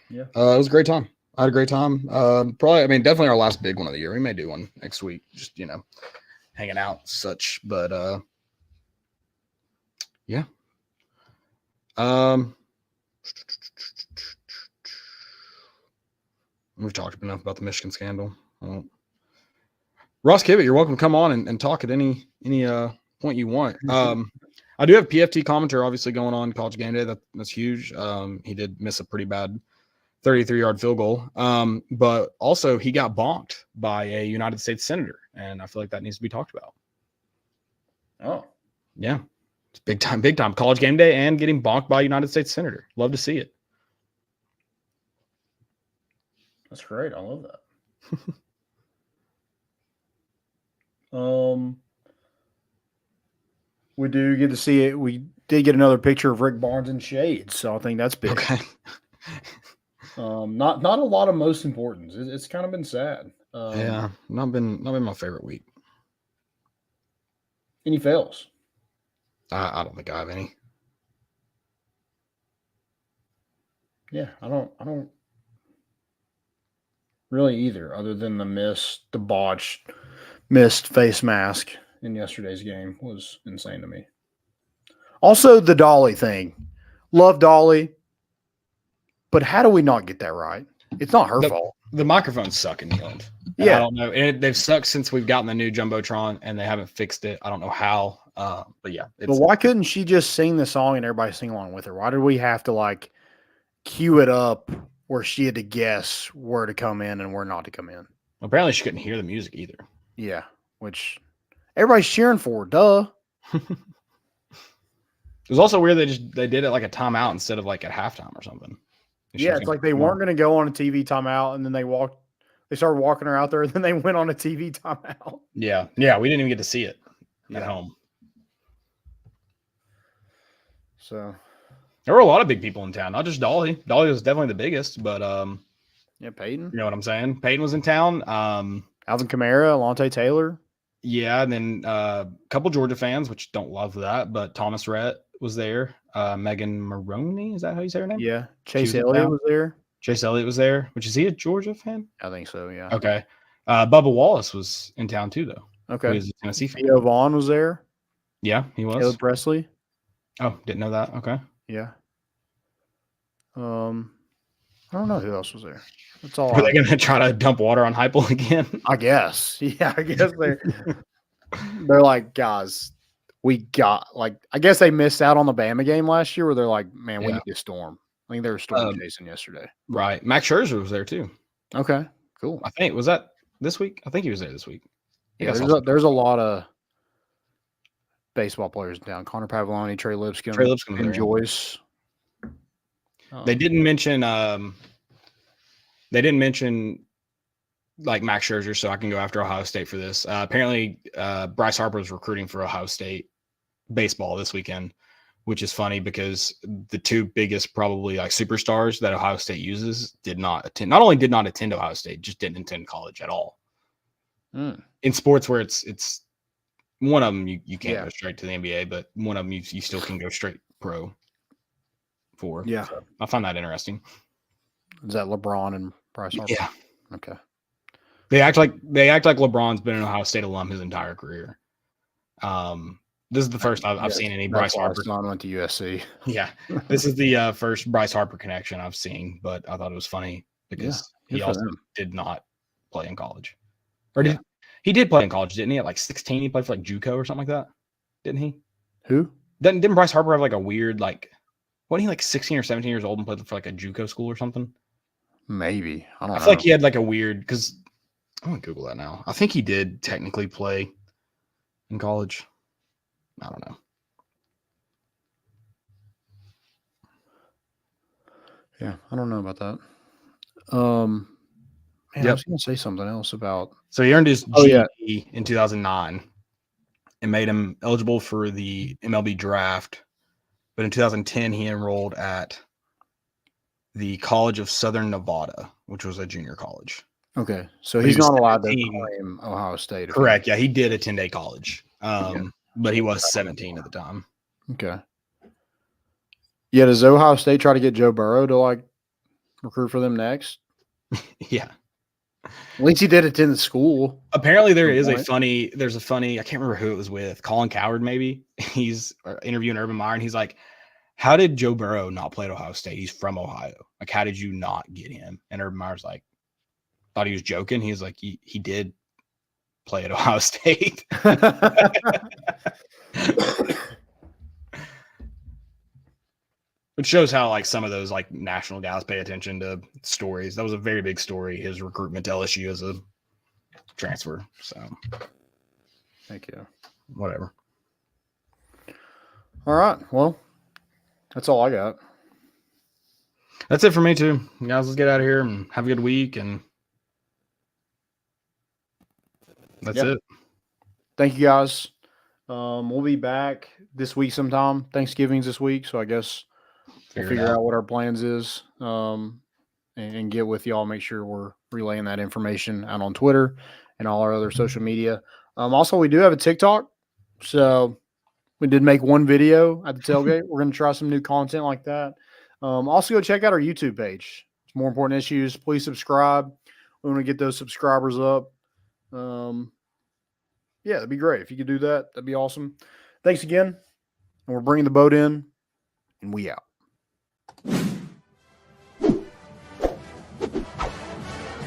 Yeah.
It was a great time. I had a great time. Definitely our last big one of the year. We may do one next week, just, hanging out such. But, yeah. We've talked enough about the Michigan scandal. Ross Kivett, you're welcome to come on and talk at any point you want. I do have PFT commentary obviously going on College Game Day. That's huge. He did miss a pretty bad 33-yard field goal. But also he got bonked by a United States senator, and I feel like that needs to be talked about.
Oh. Yeah.
It's big time. College Game Day and getting bonked by a United States senator. Love to see it.
That's great. I love that. We do get to see it. We did get another picture of Rick Barnes in shades, so I think that's big.
Okay.
Not a lot of most importance. It's kind of been sad.
Yeah, not been my favorite week.
Any fails?
I don't think I have any.
Yeah, I don't really either, other than the botched missed face mask in yesterday's game was insane to me. Also, the Dolly thing. Love Dolly, but how do we not get that right? It's not her fault.
The microphones suck in Neyland.
Yeah.
I don't know. And they've sucked since we've gotten the new Jumbotron, and they haven't fixed it. I don't know how. But yeah.
But why couldn't she just sing the song and everybody sing along with her? Why did we have to like cue it up where she had to guess where to come in and where not to come in?
Apparently, she couldn't hear the music either.
Yeah, which everybody's cheering for. Duh.
It was also weird they did it like a timeout instead of like at halftime or something.
Yeah, it's like they weren't going to go on a TV timeout, and then they started walking her out there, and then they went on a TV timeout.
Yeah, we didn't even get to see it at home.
So
there were a lot of big people in town, not just Dolly. Dolly was definitely the biggest, but
yeah, Peyton.
You know what I'm saying? Peyton was in town.
Alvin Kamara, Alontae Taylor.
Yeah, and then a couple Georgia fans, which don't love that, but Thomas Rhett was there. Megan Maroney, is that how you say her name?
Yeah. Chase Elliott was there.
Chase Elliott was there. Which is he a Georgia fan?
I think so, yeah.
Okay. Bubba Wallace was in town too, though.
Okay.
He was a Tennessee fan.
Theo Vaughn was there.
Yeah, he was.
Caleb Presley.
Oh, didn't know that. Okay.
Yeah. I don't know who else was there. That's all.
Are they going to try to dump water on Heupel again?
I guess. Yeah, I guess they're like, guys, we got I guess they missed out on the Bama game last year where they're like, man, we need to storm. I think they were storm chasing yesterday.
Right. Max Scherzer was there too.
Okay, cool.
I think was that this week? I think he was there this week.
Yeah, there's a lot of baseball players in town. Connor Pavoloni, Trey Lipscomb, and Joyce.
They didn't mention like Max Scherzer, so I can go after Ohio State for this. Apparently, Bryce Harper was recruiting for Ohio State baseball this weekend, which is funny because the two biggest probably like superstars that Ohio State uses did not attend. Not only did not attend Ohio State, just didn't attend college at all. In sports where it's one of them you can't go straight to the NBA, but one of them you still can go straight pro for.
Yeah,
so I find that interesting.
Is that LeBron and Bryce Harper?
Yeah.
Okay.
They act like LeBron's been an Ohio State alum his entire career. This is the first I've seen any Bryce Harper.
Son went to USC.
Yeah, this is the first Bryce Harper connection I've seen, but I thought it was funny because he also did not play in college, or he did play in college, didn't he? At like 16, he played for like JUCO or something like that, didn't he?
Who?
Didn't Bryce Harper have like a weird wasn't he like 16 or 17 years old and played for like a JUCO school or something?
Maybe. I don't know.
I feel like he had like a weird, because I'm going to Google that now. I think he did technically play in college. I don't know.
Yeah, I don't know about that. I was going to say something else about.
So he earned his GED in 2009 and made him eligible for the MLB draft. But in 2010, he enrolled at the College of Southern Nevada, which was a junior college.
Okay, so he's not allowed to claim Ohio State.
Correct. Yeah, he did attend a college, but he was 17 at the time.
Okay. Yeah, does Ohio State try to get Joe Burrow to recruit for them next?
Yeah.
At least he did attend the school.
Apparently there's a funny, I can't remember who it was with, Colin Cowherd maybe. He's interviewing Urban Meyer, and he's like, how did Joe Burrow not play at Ohio State? He's from Ohio. Like, how did you not get him? And Urban Meyer's like, thought he was joking. He's like, he did play at Ohio State. It shows how some of those national guys pay attention to stories. That was a very big story, his recruitment to LSU as a transfer. So
thank you.
Whatever.
All right. Well, that's all I got.
That's it for me too. Guys, let's get out of here and have a good week, and that's it.
Thank you guys. We'll be back this week sometime. Thanksgiving's this week, so I guess we'll figure out what our plans is, and get with y'all. Make sure we're relaying that information out on Twitter and all our other social media. Also, we do have a TikTok, so we did make one video at the tailgate. We're going to try some new content like that. Also, go check out our YouTube page. It's More Important Issues. Please subscribe. We want to get those subscribers up. Yeah, that'd be great. If you could do that, that'd be awesome. Thanks again. And we're bringing the boat in, and we out.